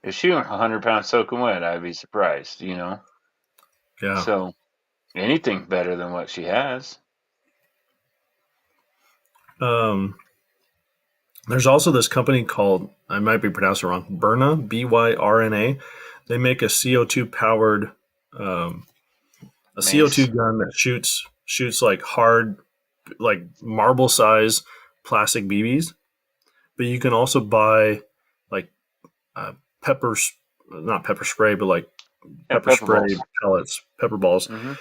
If she went 100 pounds soaking wet, I'd be surprised. Yeah. So anything better than what she has. Um, there's also this company called, I might be pronouncing it wrong, Byrna, Byrna. They make a CO2 powered, um, a CO2 Mace. gun that shoots like hard, like marble size plastic BBs. But you can also buy like pepper, not pepper spray, but like Yeah, pepper pepper spray balls. pellets, pepper balls. Hmm.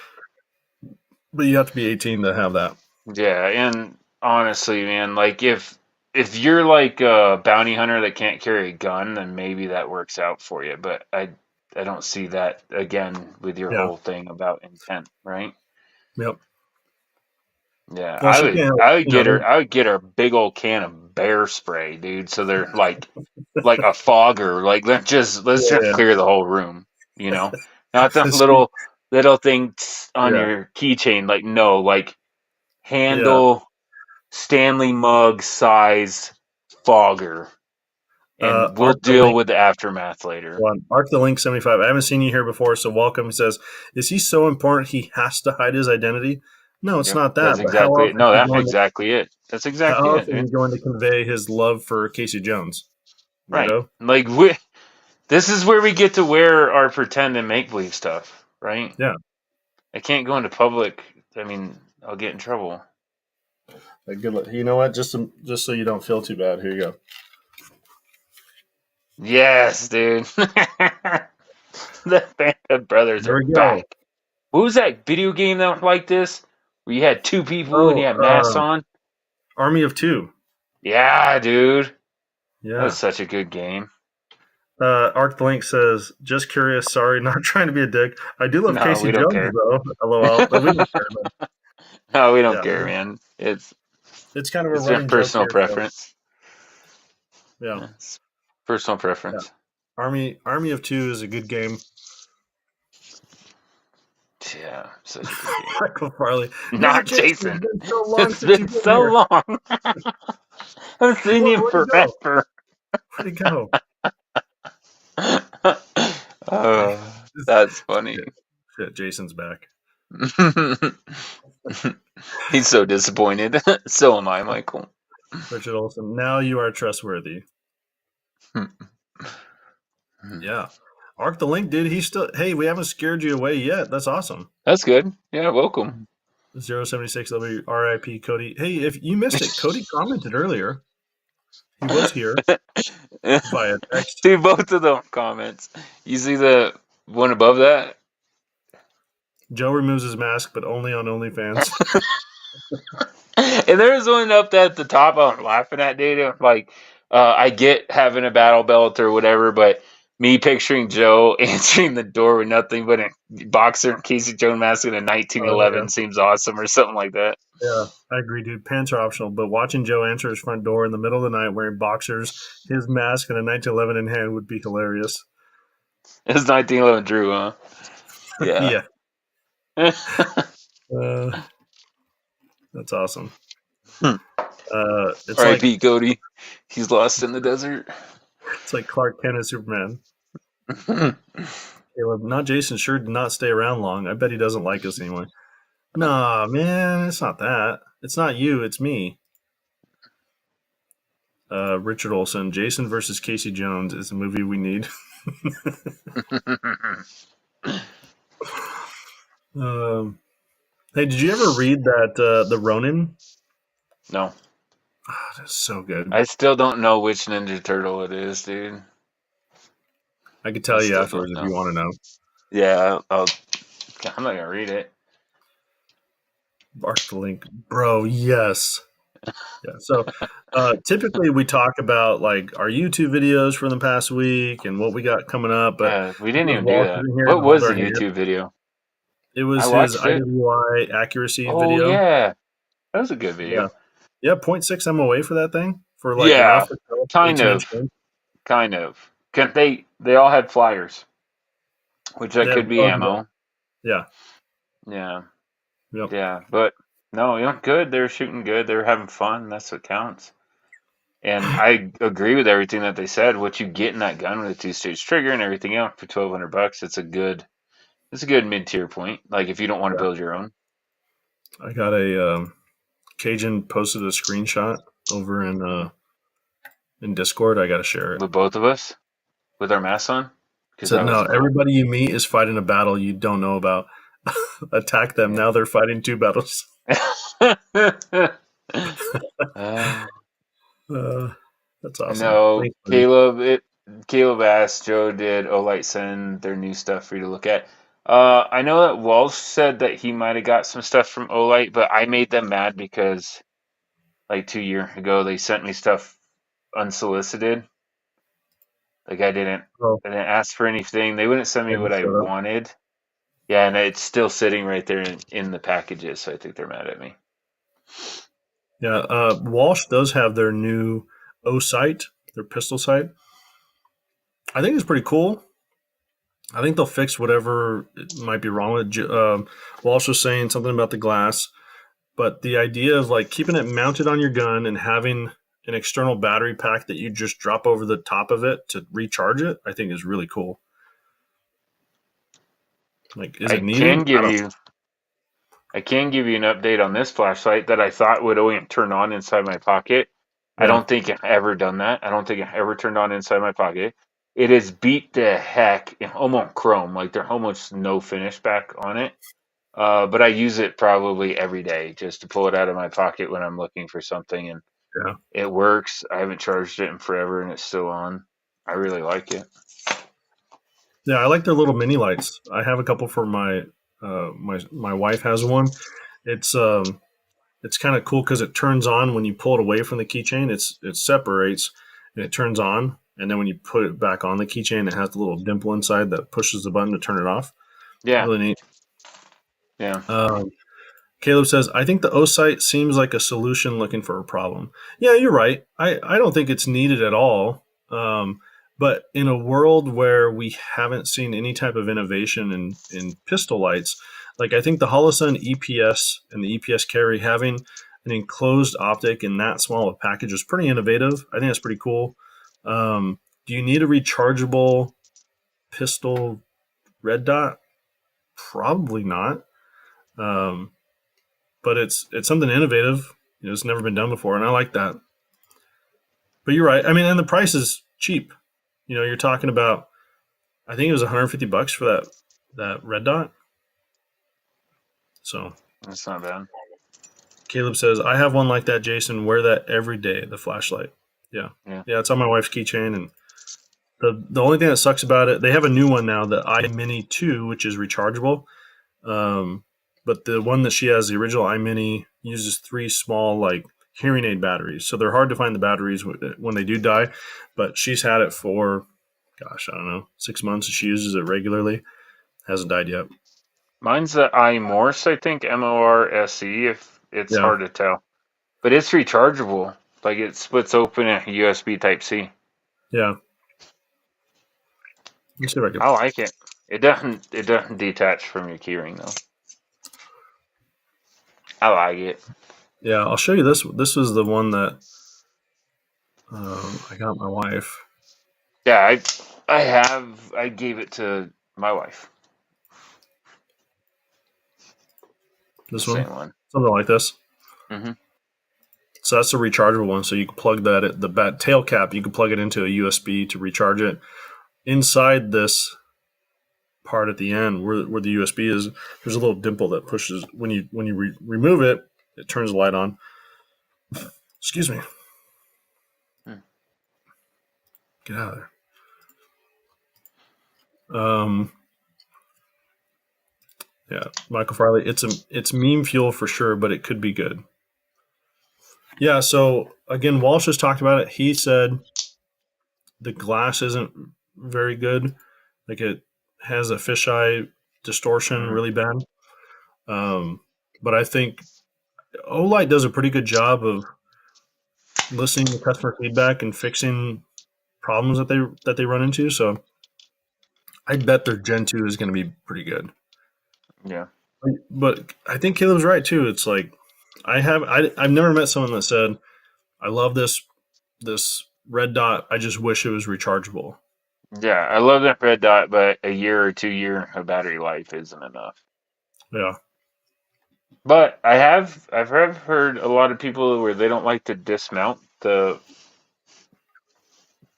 But you have to be 18 to have that. Yeah, and honestly, man, like if you're like a bounty hunter that can't carry a gun, then maybe that works out for you. But I don't see that again with your Yeah. whole thing about intent, right? Yep. Yeah, Well, she can't. I would get her a big old can of bear spray, dude. So they're like a fogger. Like let's just Yeah. clear the whole room, Not the She, little thing on yeah. your keychain. Like no, like Yeah. handle Stanley mug size fogger, and we'll Arc the deal Link. with the aftermath later. One. Arc the Link 75. I haven't seen you here before, so welcome. He says, "Is he so important he has to hide his identity?" No, it's Yep, not that's that. But how exactly else it. is No, he that's going to exactly it. That's exactly how else it, is he dude. going to convey his love for Casey Jones? Right. Like this is where we get to wear our pretend and make believe stuff, right? Yeah. I can't go into public. I mean, I'll get in trouble. Good luck. You know what? Just so you don't feel too bad. Here you go. Yes, dude. The Band Brothers There are we go. back. What was that video game that was like this? Where you had two people and you Oh, had masks on? Army of Two. Yeah, dude. That was Yeah. such a good game. Arc the Link says, "Just curious. Sorry, not trying to be a dick. I do love No, Casey we don't Jones care. though. LOL. But we don't care, man. No, we don't Yeah. care, man. It's It's kind of a It's their running joke personal here. preference. Yeah. Yeah, it's personal preference. Army of Two is a good game. Yeah, such a good game. Michael Farley. Mr. Not Jason, Jason. it's been so long It's since been you've been so here. long. I've seen you Where'd he go? forever. Where'd he go? That's funny. Shit, Jason's back. He's so disappointed. So am I, Michael. Richard Olson, now you are trustworthy. Yeah. Arc the Link, dude, he's still, hey, we haven't scared you away yet. That's awesome. That's good. Yeah, welcome. 076W RIP Cody. Hey, if you missed it, Cody commented earlier. He was here via text. See both of them comments. You see the one above that? Joe removes his mask, but only on OnlyFans. And there's one up at the top I'm laughing at, dude. I'm like, I get having a battle belt or whatever, but me picturing Joe answering the door with nothing but a boxer and Casey Jones mask in a 1911 seems awesome or something like that. Yeah, I agree, dude. Pants are optional, but watching Joe answer his front door in the middle of the night wearing boxers, his mask, and a 1911 in hand would be hilarious. It's 1911 Drew, huh? Yeah. That's awesome. It's R.I.P. like Cody. He's lost in the desert. It's like Clark Kent and Superman. Caleb, not Jason sure did not stay around long. I bet he doesn't like us anyway. Nah, man, it's not that. It's not you, it's me. Richard Olson, Jason versus Casey Jones is a movie we need. Hey, did you ever read that The Ronin? No. Oh, that's so good. I still don't know which Ninja Turtle it is, dude. I could tell you afterwards if you want to know. Yeah, I'm not going to read it. Bark the link. Bro, yes. Yeah. So typically we talk about like our YouTube videos from the past week and what we got coming up, but We didn't even do that. here What to was hold the our hand. YouTube video? It was I his watched it. IWI Accuracy Oh, video. yeah. That was a good video. Yeah, 0.6 MOA for that thing? For like Yeah, an off-the-shelf kind 18-inch of. gun? Kind of. They all had flyers, which that could be ammo. Yeah. Yeah. Yep. Yeah, but no, you know, good. They were shooting good. They were having fun. That's what counts. And I agree with everything that they said. What you get in that gun with a two-stage trigger and everything else for $1,200, it's a good mid-tier point. Like if you don't want to build your own. I got a Cajun posted a screenshot over in Discord. I got to share it. With both of us? With our masks on? So no, everybody you meet is fighting a battle you don't know about. Attack them. Now they're fighting two battles. That's awesome. No, Caleb asked, Joe did Olight send their new stuff for you to look at. I know that Walsh said that he might have got some stuff from Olight, but I made them mad because like 2 years ago they sent me stuff unsolicited. Like I didn't ask for anything. They wouldn't send me what I wanted. Yeah, and it's still sitting right there in the packages, so I think they're mad at me. Yeah, Walsh does have their new O sight, their pistol sight. I think it's pretty cool. I think they'll fix whatever might be wrong with it. Walsh was saying something about the glass, but the idea of like keeping it mounted on your gun and having an external battery pack that you just drop over the top of it to recharge it, I think is really cool. Like, is it needed? I can give you an update on this flashlight that I thought would only turn on inside my pocket. Yeah. I don't think I've ever done that. I don't think I've ever turned on inside my pocket. It is beat the heck in almost chrome. Like there's almost no finish back on it. But I use it probably every day just to pull it out of my pocket when I'm looking for something, and it works. I haven't charged it in forever, and it's still on. I really like it. Yeah, I like their little mini lights. I have a couple for my my wife has one. It's kind of cool because it turns on when you pull it away from the keychain. It separates and it turns on, and then when you put it back on the keychain, it has the little dimple inside that pushes the button to turn it off. Yeah, really neat. Yeah. Caleb says, I think the Osight seems like a solution looking for a problem. Yeah, you're right. I don't think it's needed at all. But in a world where we haven't seen any type of innovation in pistol lights, like I think the Holosun EPS and the EPS carry having an enclosed optic in that small of a package is pretty innovative. I think that's pretty cool. Do you need a rechargeable pistol red dot? Probably not. Um, but it's something innovative. It's never been done before, and I like that. But you're right. I mean, and the price is cheap. You're talking about, I think it was $150 for that red dot. So That's not bad. Caleb says, I have one like that, Jason. Wear that every day, the flashlight. Yeah. It's on my wife's keychain. And the only thing that sucks about it, they have a new one now, the iMini 2, which is rechargeable. But the one that she has, the original iMini, uses 3 small, like, hearing aid batteries. So they're hard to find the batteries when they do die. But she's had it for, gosh, I don't know, 6 months. She uses it regularly. Hasn't died yet. Mine's the iMorse, I think, MORSE, if it's hard to tell. But it's rechargeable. Like, it splits open at USB Type-C. Yeah. Let's see if I can. I like it. It doesn't detach from your keyring, though. I like it. Yeah, I'll show you this. This was the one that I got my wife. Yeah, I gave it to my wife. This Same one? one. Something like this. Mm-hmm. So that's a rechargeable one. So you can plug that, the bat tail cap, you can plug it into a USB to recharge it. Inside this part at the end where the USB is, there's a little dimple that pushes. When you remove it, it turns the light on. Excuse me. Get out of there. Yeah, Michael Farley. It's meme fuel for sure, but it could be good. Yeah. So again, Walsh has talked about it. He said the glass isn't very good. Like, it has a fisheye distortion really bad. But I think Olight does a pretty good job of listening to customer feedback and fixing problems that they run into. So I bet their Gen 2 is going to be pretty good. Yeah. But I think Caleb's right too. It's like I've never met someone that said, I love this red dot. I just wish it was rechargeable. Yeah, I love that red dot, but a year or 2 year of battery life isn't enough. Yeah. But I've heard a lot of people where they don't like to dismount the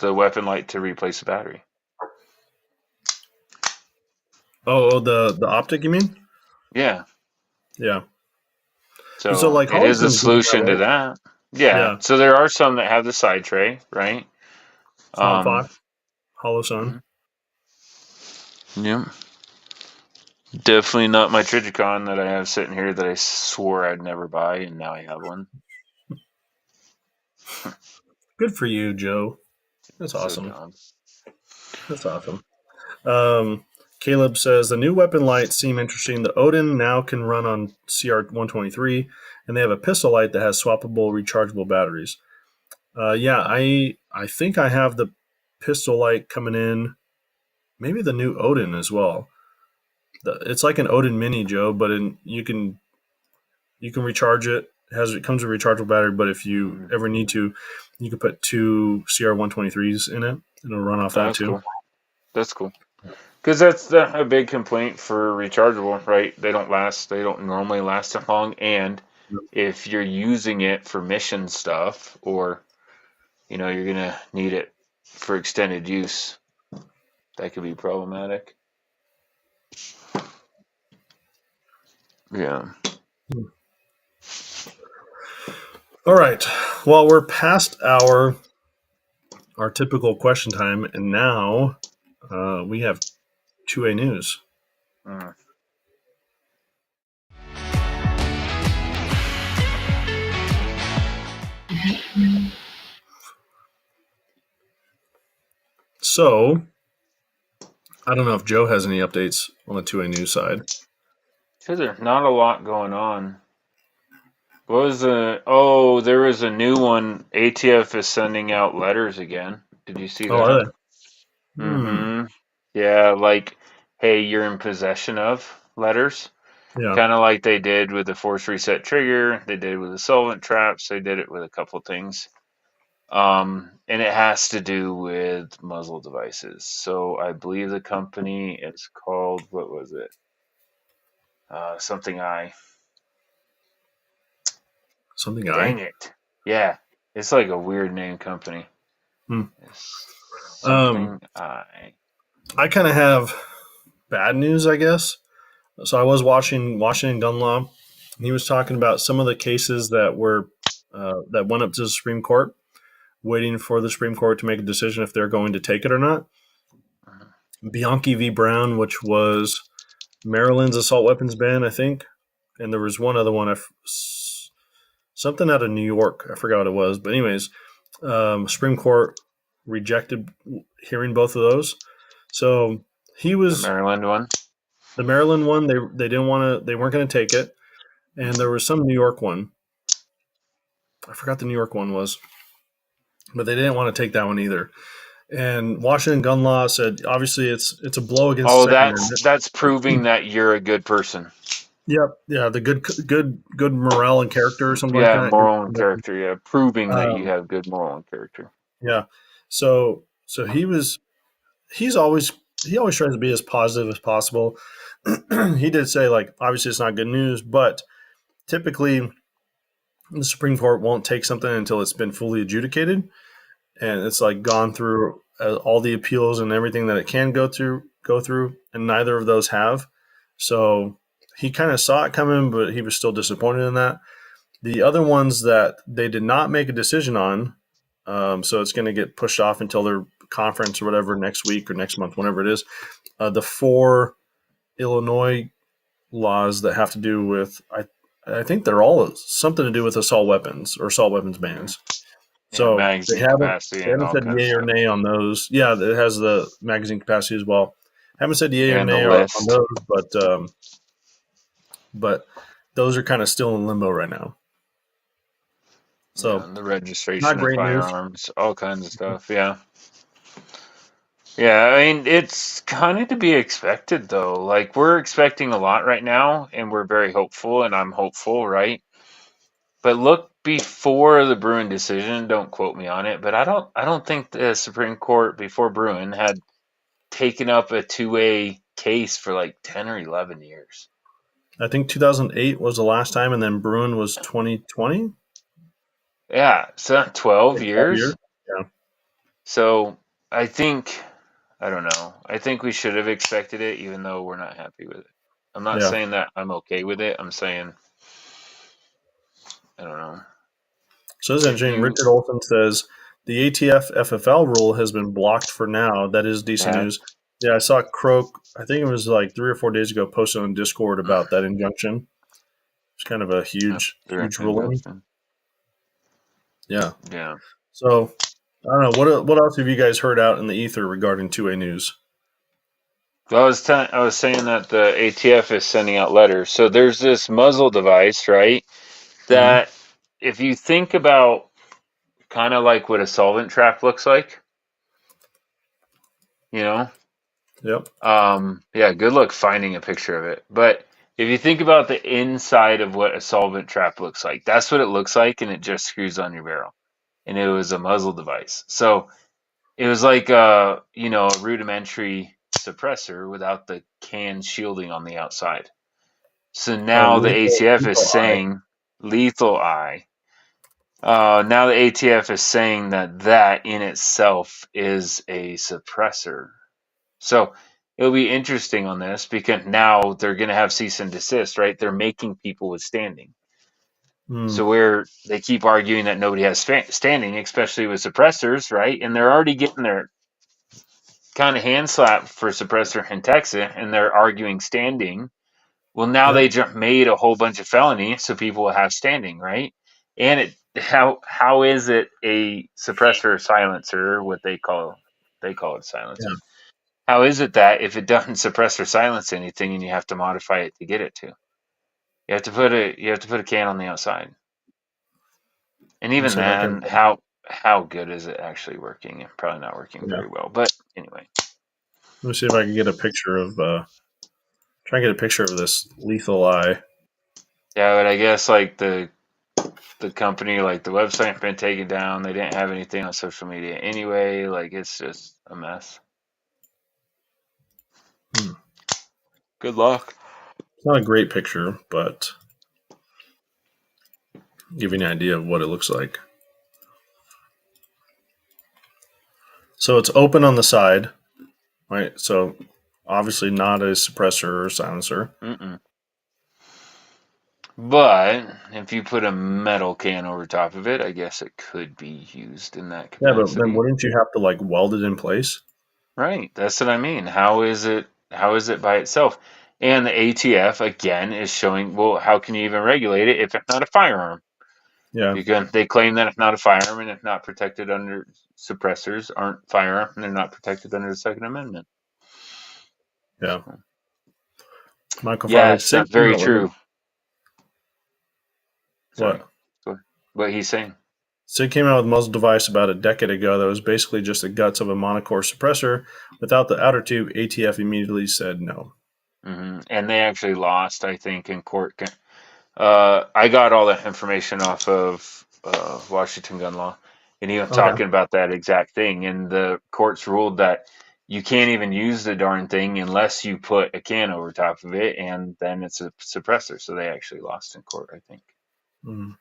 weapon light to replace the battery. Oh, the optic, you mean? Yeah. Yeah. So like it is a Holosun's solution to that. Yeah. So there are some that have the side tray, right? Fox, Holosun. Yeah. Definitely not my Trigicon that I have sitting here that I swore I'd never buy, and now I have one. Good for you, Joe. That's awesome. That's awesome. Caleb says the new weapon lights seem interesting. The Odin now can run on CR123, and they have a pistol light that has swappable rechargeable batteries. I think I have the pistol light coming in. Maybe the new Odin as well. It's like an Odin Mini, Joe, but you can recharge it. It comes with a rechargeable battery, but if you ever need to, you can put 2 CR123s in it, and it'll run off that too. Cool. That's cool. Because that's a big complaint for rechargeable, right? They don't last. They don't normally last that long. And if you're using it for mission stuff, or you're gonna need it for extended use, that could be problematic. Yeah. All right. Well, we're past our typical question time, and now we have 2A news. So, I don't know if Joe has any updates on the 2A news side. Because there's not a lot going on. What was the? Oh, there was a new one. ATF is sending out letters again. Did you see Oh, are that? they? Hmm. Mm-hmm. Yeah, like, hey, you're in possession of letters. Yeah. Kind of like they did with the force reset trigger. They did with the solvent traps. They did it with a couple things. And it has to do with muzzle devices. So I believe the company is called, what was it? Something I. Something I. Dang it. Yeah, it's like a weird name company. Hmm. It's Um, something I. I kind of have bad news, I guess. So I was watching Washington Gun Law. And he was talking about some of the cases that were that went up to the Supreme Court, waiting for the Supreme Court to make a decision if they're going to take it or not. Bianchi v. Brown, which was Maryland's assault weapons ban, I think, and there was one other one, something out of New York. I forgot what it was, but anyways, Supreme Court rejected hearing both of those. So he The was Maryland one. the Maryland one. They didn't want to. They weren't going to take it, and there was some New York one. I forgot the New York one was, but they didn't want to take that one either. And Washington Gun Law said obviously it's a blow against the Oh, Second that's proving Amendment. that you're a good person. Yep, yeah, the good morale and character or something like Yeah, that. moral and character. Yeah, proving that you Um, have good moral and character. yeah, so he's always he always tries to be as positive as possible. He did say like obviously it's not good news, but typically the Supreme Court won't take something until it's been fully adjudicated and it's like gone through all the appeals and everything that it can go through, and neither of those have. So he kind of saw it coming, but he was still disappointed in that. The other ones that they did not make a decision on, so it's going to get pushed off until their conference or whatever next week or next month, whenever it is. The four Illinois laws that have to do with, I think they're all something to do with assault weapons or assault weapons Hmm. bans. Yeah, So they magazine haven't capacity they and haven't all said kinds of yay or stuff. nay on those. Yeah, it has the magazine capacity as well. Haven't said yay or And the nay on list. those, but those are kind of still in limbo right now. Yeah, So and the not registration of great news. firearms, all kinds of stuff. Yeah. Yeah, I mean, it's kind of to be expected though. Like we're expecting a lot right now and we're very hopeful and I'm hopeful, right? But look before the Bruin decision, don't quote me on it, but I don't think the Supreme Court before Bruin had taken up a two-way case for like 10 or 11 years. I think 2008 was the last time, and then Bruin was 2020. Yeah, so 12 12 years. years. Yeah, So I think, I don't know. I think we should have expected it, even though we're not happy with it. I'm not yeah. saying that I'm okay with it. I'm saying, I don't know. So this is If interesting. you, Richard Olson says the ATF FFL rule has been blocked for now. That is decent had news. Yeah, I saw Croak. I think it was like 3 or 4 days ago. Posted on Discord about that injunction. It's kind of a their huge ruling. injunction. Yeah. Yeah. So I don't know what else have you guys heard out in the ether regarding 2A news? Well, I was saying that the ATF is sending out letters. So there's this muzzle device, right? Mm-hmm. That if you think about kind of like what a solvent trap looks like, you know, Yep. yeah, good luck finding a picture of it. But if you think about the inside of what a solvent trap looks like, that's what it looks like, and it just screws on your barrel. And it was a muzzle device. So it was like a rudimentary suppressor without the can shielding on the outside. So Oh, now the ATF is lethal eye. saying lethal eye. Now the ATF is saying that that in itself is a suppressor. So it'll be interesting on this because now they're going to have cease and desist, right? They're making people withstanding. So Mm, where they keep arguing that nobody has standing, especially with suppressors, right? And they're already getting their kind of hand slapped for suppressor in Texas, and they're arguing standing. Well, now yep. they just made a whole bunch of felonies, so people will have standing, right? And how is it a suppressor or silencer? What they call it a Yeah. silencer. How is it that if it doesn't suppress or silence anything, and you have to modify it to get it to? You have to put a can on the outside. And Let me even see if I can. then, how good is it actually working? Probably not working Yeah. very well. But anyway, Let me see if I can get a picture of. Try and get a picture of this lethal eye. yeah. But I guess like the company, like the website, been taken down. They didn't have anything on social media anyway. Like it's just a mess. Hmm. Good luck. It's not a great picture, but give you an idea of what it looks like. So it's open on the side, right? So obviously not a suppressor or silencer. Mm-mm. But if you put a metal can over top of it, I guess it could be used in that Yeah, but then capacity. wouldn't you have to like weld it in place? Right. That's what I mean. How is it? How is it by itself? And the ATF again is showing. Well, how can you even regulate it if it's not a firearm? Yeah, Because they claim that it's not a firearm and it's not protected under suppressors aren't firearm and they're not protected under the Second Amendment. yeah. Michael Farley, Yes, Sig that's came very out with true. Sorry. what? What he's saying. Sig came out with a muzzle device about a decade ago that was basically just the guts of a monocore suppressor without the outer tube. ATF immediately said no. And they actually lost, I think, in court. I got all that information off of Washington Gun Law, and he was Okay. talking about that exact thing. And the courts ruled that you can't even use the darn thing unless you put a can over top of it, and then it's a suppressor. So they actually lost in court, I think. Mm.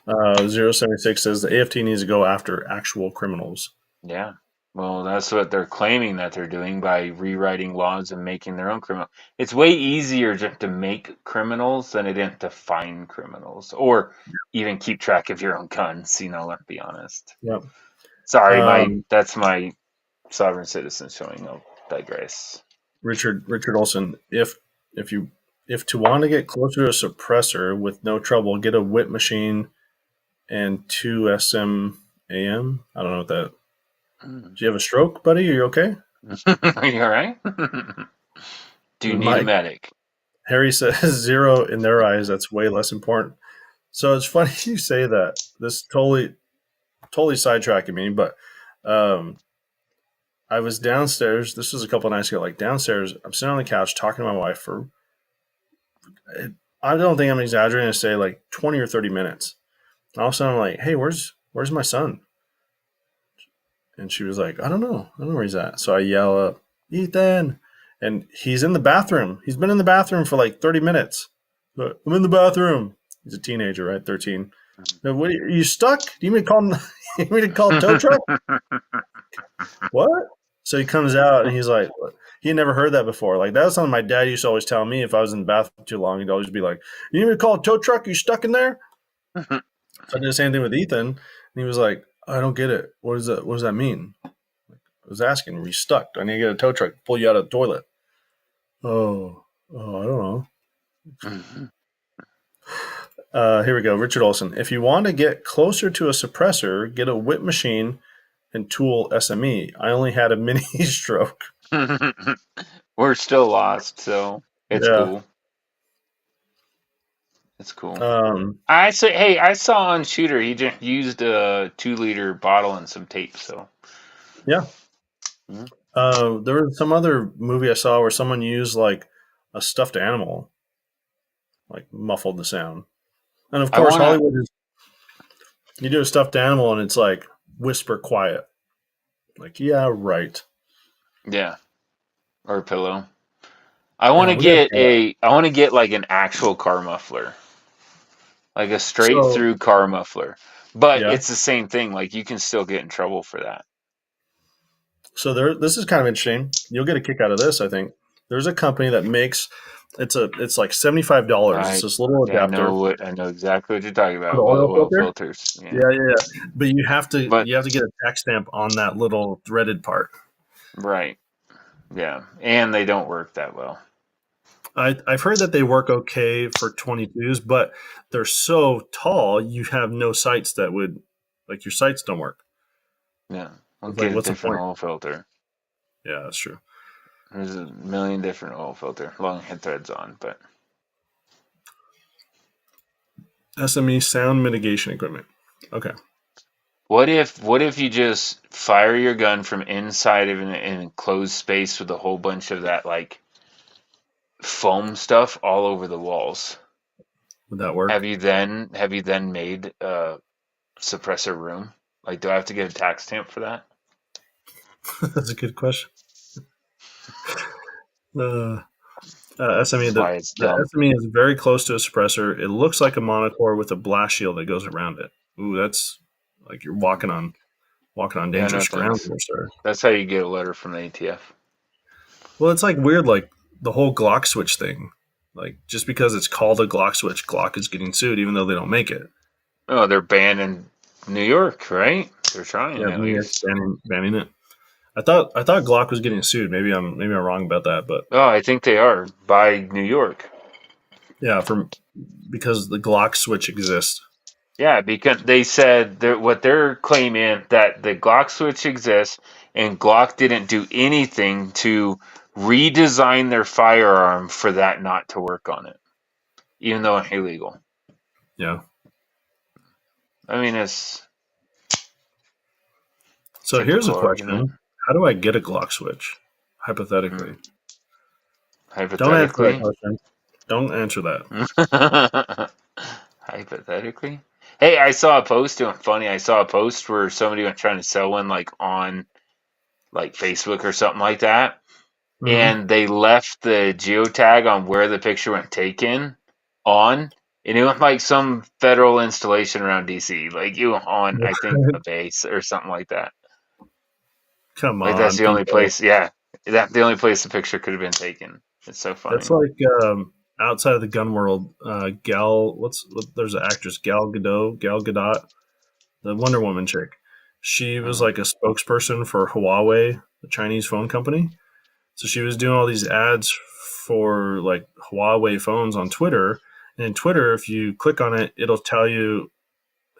076 says the AFT needs to go after actual criminals. Yeah. Well, that's what they're claiming that they're doing by rewriting laws and making their own criminal. It's way easier just to make criminals than it is to find criminals or even keep track of your own guns. Let's be honest. Yep. Sorry, Um, that's my sovereign citizen showing. I'll digress. Richard Olson, if to want to get closer to a suppressor with no trouble, get a whip machine and two SMAM. I don't know what that. Do you have a stroke, buddy? Are you okay? Are you all right? Do you need a Mike medic? Harry says 0 in their eyes. That's way less important. So it's funny you say that. This totally sidetracking me, but um, I was downstairs. This was a couple of nights ago. Like downstairs, I'm sitting on the couch talking to my wife for. I don't think I'm exaggerating to say like 20 or 30 minutes. And all of a sudden, I'm like, "Hey, where's my son?" And she was like, I don't know where he's at." So I yell up, "Ethan!" And he's in the bathroom. He's been in the bathroom for like 30 minutes. But I'm in the bathroom. He's a teenager, right? 13. Now, what are you stuck? Do you mean to call him? You mean to call a tow truck? What? So he comes out and he's like, he had never heard that before. Like that was something my dad used to always tell me if I was in the bathroom too long. He'd always be like, "You need me to call a tow truck? You stuck in there?" So I did the same thing with Ethan, and he was like, "I don't get it. What is that? What does that mean?" I was asking, "Were you stuck? Do I need to get a tow truck to pull you out of the toilet?" I don't know. Here we go. Richard Olson. If you want to get closer to a suppressor, get a whip machine and tool SME. I only had a mini stroke. We're still lost, so it's Yeah. cool. It's cool. Um, I saw on Shooter he just used a 2-liter bottle and some tape. So yeah. Mhm. There was some other movie I saw where someone used like a stuffed animal, like muffled the sound. And of I course, wanna, Hollywood is you do a stuffed animal and it's like whisper quiet. Like, yeah, right. yeah, or a pillow. I Yeah, want to we got get I want to get like an actual car muffler, like a straight so through car muffler. But yeah. it's the same thing. Like you can still get in trouble for that. So there, this is kind of interesting. You'll get a kick out of this, I think. There's a company that makes it's like $75. It's I this little I adapter know exactly what you're talking for the about with oil oil filter. filters. Yeah, Yeah, yeah, yeah. But but you have to get a tax stamp on that little threaded part. right, yeah, and they don't work that well. I've heard that they work okay for 22s, but they're so tall, you have no sights that would, like your sights don't work. Yeah, I'll It's like, get a what's the different point? oil filter. Yeah, that's true. There's a million different oil filter, long head threads on, but SME sound mitigation equipment. Okay. What if you just fire your gun from inside of an enclosed space with a whole bunch of that like foam stuff all over the walls? Would that work? Have you then made a suppressor room? Like, do I have to get a tax stamp for that? That's a good question. Uh, SME, That's why it's the dumb. SME is very close to a suppressor. It looks like a monocore with a blast shield that goes around it. Ooh, that's like you're walking on Yeah, no dangerous ground thanks. there, sir. That's how you get a letter from the ATF. Well, it's like weird, like the whole Glock switch thing. Like just because it's called a Glock switch, Glock is getting sued, even though they don't make it. Oh, they're banned in New York, right? They're Yeah, trying at New York's least. banning it. I thought Glock was getting sued. Maybe I'm wrong about that, but Oh, I think they are by New York. yeah, because the Glock switch exists. Yeah, because they said what they're claiming that the Glock switch exists and Glock didn't do anything to redesign their firearm for that not to work on it, even though it's illegal. Yeah. I mean, it's So here's a typical argument. question: how do I get a Glock switch? Hypothetically, Mm. don't answer that Hypothetically, question. Don't answer that. hypothetically. Hey, I saw a post doing funny. I saw a post where somebody was trying to sell one like on like Facebook or something like that, Hmm. and they left the geotag on where the picture went taken on, and it was like some federal installation around DC, like you on I think a base or something like that. Come Like that's on, the only people. place, yeah, that the only place the picture could have been taken. It's so That's funny. like outside of the gun world. There's an actress Gal Gadot, the Wonder Woman chick. She was Hmm. like a spokesperson for Huawei, the Chinese phone company. So she was doing all these ads for like Huawei phones on Twitter. And in Twitter, if you click on it, it'll tell you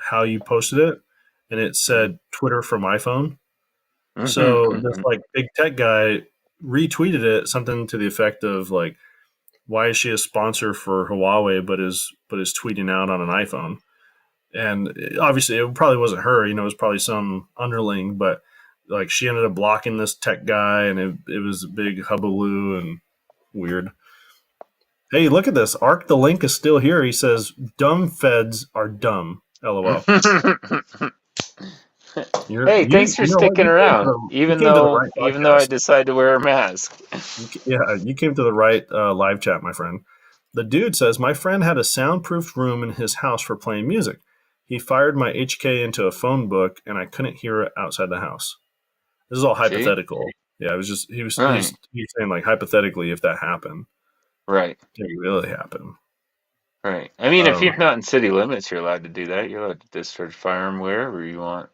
how you posted it. And it said Twitter from iPhone. So this like big tech guy retweeted it, something to the effect of like, why is she a sponsor for Huawei but is tweeting out on an iPhone? And obviously it probably wasn't her, it was probably some underling, but like she ended up blocking this tech guy and it was a big hullabaloo and weird. Hey, look at this. Arc the Link is still here. He says dumb feds are dumb. LOL. Hey, You thanks for you know what? sticking around, You even came to the though right even though I podcast. decided to wear a mask. You came to the right live chat, my friend. The dude says my friend had a soundproofed room in his house for playing music. He fired my HK into a phone book, and I couldn't hear it outside the house. This is all See, hypothetical. Yeah, it was just right, he's saying like hypothetically if that happened, right. it really happened. Right. I mean, if Um, you're not in city limits, you're allowed to do that. You're allowed to discharge firearm wherever you want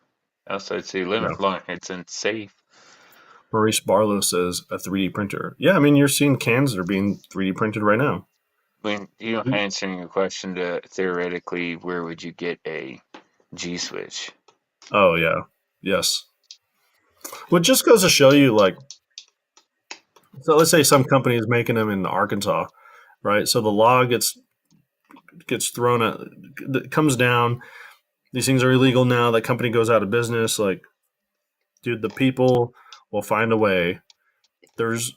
outside city yeah. limits, as long as it's in safe. Maurice Barlow says a 3D printer. Yeah, I mean you're seeing cans that are being 3D printed right now. When you answering your question to theoretically, where would you get a G switch? Oh yeah, yes. Well, it just goes to show you, like, so let's say some company is making them in Arkansas, right? So the law gets thrown at, it comes down. These things are illegal now. That company goes out of business. Like, dude, the people will find a way. There's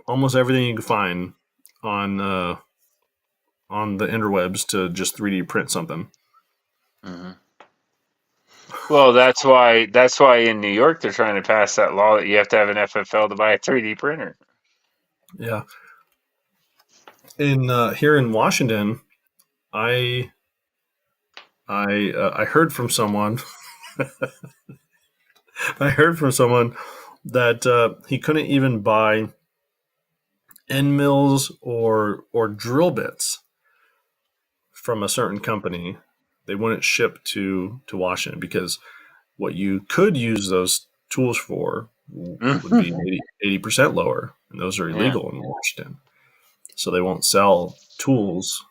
almost everything you can find on uh, on the interwebs to just 3D print something. Hmm. Well, that's why in New York they're trying to pass that law that you have to have an FFL to buy a 3D printer. Yeah. In here in Washington, I I heard from someone. I heard from someone that he couldn't even buy end mills or drill bits from a certain company. They wouldn't ship to Washington because what you could use those tools for would be 80% lower, and those are Yeah. illegal in Washington. So they won't sell tools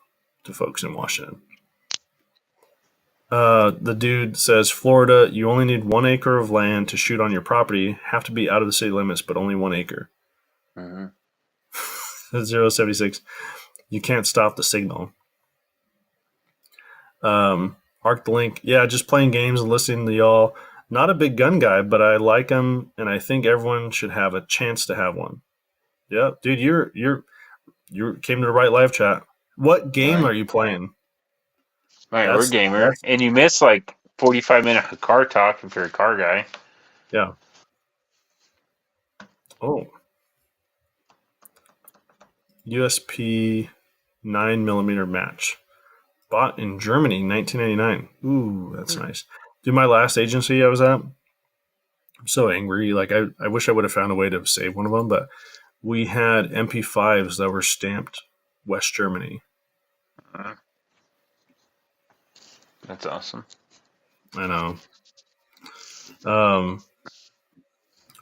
to folks in Washington. The dude says, Florida, you only need 1 acre of land to shoot on your property. Have to be out of the city limits, but only 1 acre. Hmm. 076. You can't stop the signal. Arc the Link. Yeah, just playing games and listening to y'all. Not a big gun guy, but I like them, and I think everyone should have a chance to have one. Yeah, dude, you came to the right live chat. What All game right. are you playing? All right, we're gamer. That's And you miss like 45 minutes of car talk if you're a car guy. yeah. Oh, USP 9mm match. Bought in Germany, 1999. Ooh, that's nice. Dude, my last agency I was at, I'm so angry. Like, I wish I would have found a way to save one of them, but we had MP5s that were stamped West Germany. That's awesome. I know.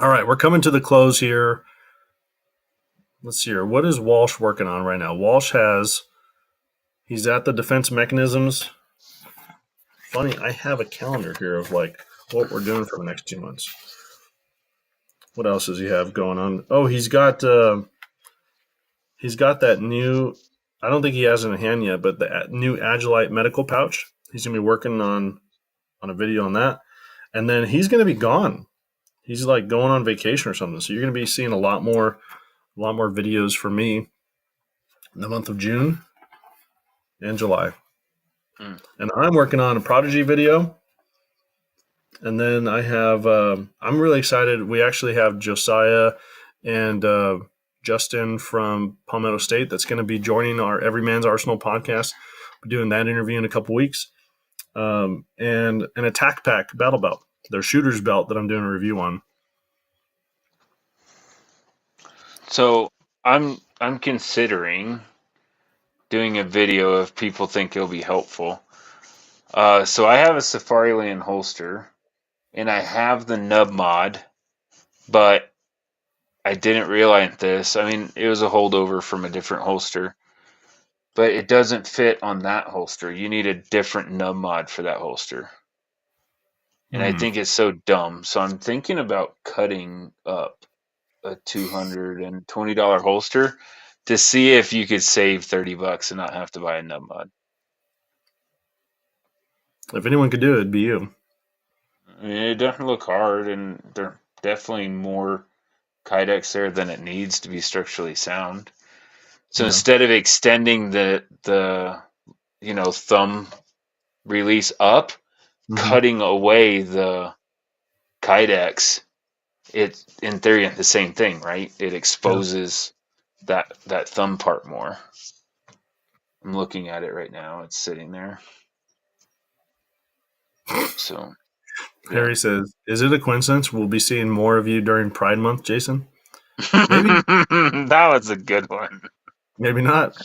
All right, we're coming to the close here. Let's see here. What is Walsh working on right now? He's at the defense mechanisms. Funny, I have a calendar here of like what we're doing for the next 2 months. What else does he have going on? Oh, he's got that new. I don't think he has it in hand yet, but the new Agilite medical pouch. He's gonna be working on a video on that, and then he's gonna be gone. He's like going on vacation or something. So you're gonna be seeing a lot more videos from me in the month of June and July. And I'm working on a Prodigy video. And then I have, I'm really excited. We actually have Josiah and Justin from Palmetto State that's going to be joining our Every Man's Arsenal podcast. We're doing that interview in a couple weeks. And an Attack Pack battle belt, their shooter's belt that I'm doing a review on. So I'm considering doing a video if people think it'll be helpful. So I have a Safari Land holster, and I have the nub mod, but I didn't realize this. I mean, it was a holdover from a different holster, but it doesn't fit on that holster. You need a different nub mod for that holster. And I think it's so dumb. So I'm thinking about cutting up a $220 holster to see if you could save $30 and not have to buy a nub mod. If anyone could do it, it'd be you. I mean, it doesn't look hard, and there are definitely more kydex there than it needs to be structurally sound. So instead of extending the thumb release up, cutting away the kydex, it's in theory the same thing, right? It exposes that thumb part more. I'm looking at it right now. It's sitting there. So Harry says, "Is it a coincidence we'll be seeing more of you during Pride Month, Jason?" Maybe. That was a good one. Maybe not.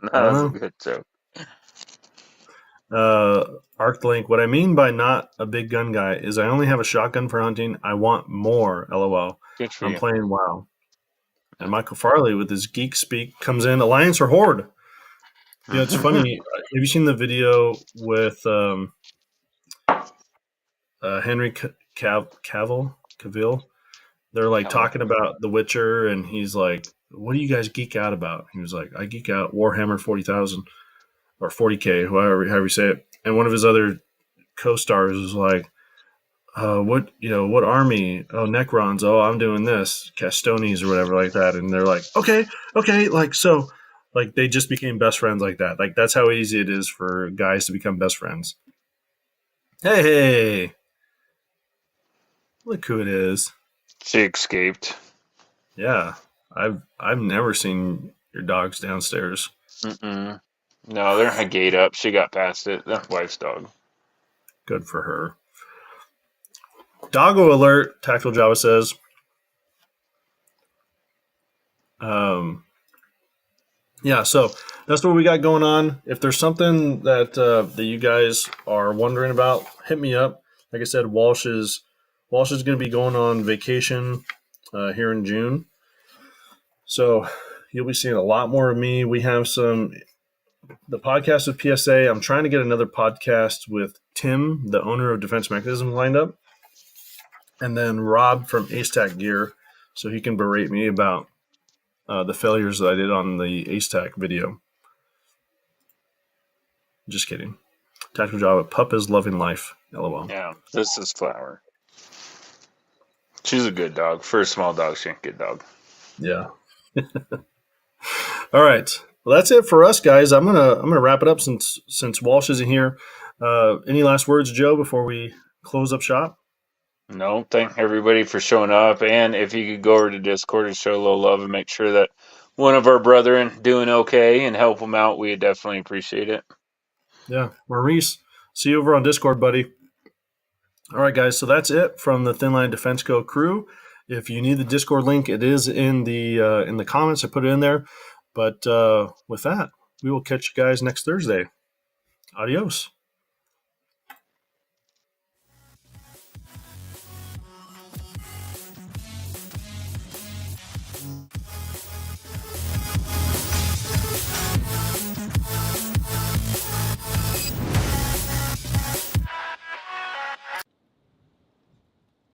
That was a good joke. Arclink, what I mean by not a big gun guy is I only have a shotgun for hunting. I want more. LOL. Good for I'm you. playing WoW. And Michael Farley with his geek speak comes in. Alliance or Horde? Yeah, it's funny. Have you seen the video with Henry Cavill? They're like talking about The Witcher, and he's like, "What do you guys geek out about?" He was like, "I geek out Warhammer 40,000 or 40K, however you say it." And one of his other co-stars was like, what army? Oh, Necrons. Oh, I'm doing this, Castones or whatever like that. And they're like, okay, like so, like they just became best friends like that. Like that's how easy it is for guys to become best friends. Hey, look who it is. She escaped. Yeah, I've never seen your dogs downstairs. No, they're a gate up. She got past it. That's wife's dog. Good for her. Doggo alert, Tactical Java says. Yeah, so that's what we got going on. If there's something that you guys are wondering about, hit me up. Like I said, Walsh is going to be going on vacation here in June, so you'll be seeing a lot more of me. We have the podcast with PSA. I'm trying to get another podcast with Tim, the owner of Defense Mechanisms, lined up, and then Rob from HRT Gear, so he can berate me about the failures that I did on the HRT video. Just kidding. Tactical job. Pup is loving life. LOL. Yeah, this is Flower. She's a good dog. For a small dog, she's a good dog. Yeah. All right. Well, that's it for us, guys. I'm gonna wrap it up since Walsh isn't here. Any last words, Joe, before we close up shop? No, thank everybody for showing up. And if you could go over to Discord and show a little love and make sure that one of our brethren doing okay and help them out, we definitely appreciate it. Yeah. Maurice, see you over on Discord, buddy. All right, guys. So that's it from the Thin Line Defense Co. crew. If you need the Discord link, it is in the comments. I put it in there. But with that, we will catch you guys next Thursday. Adios.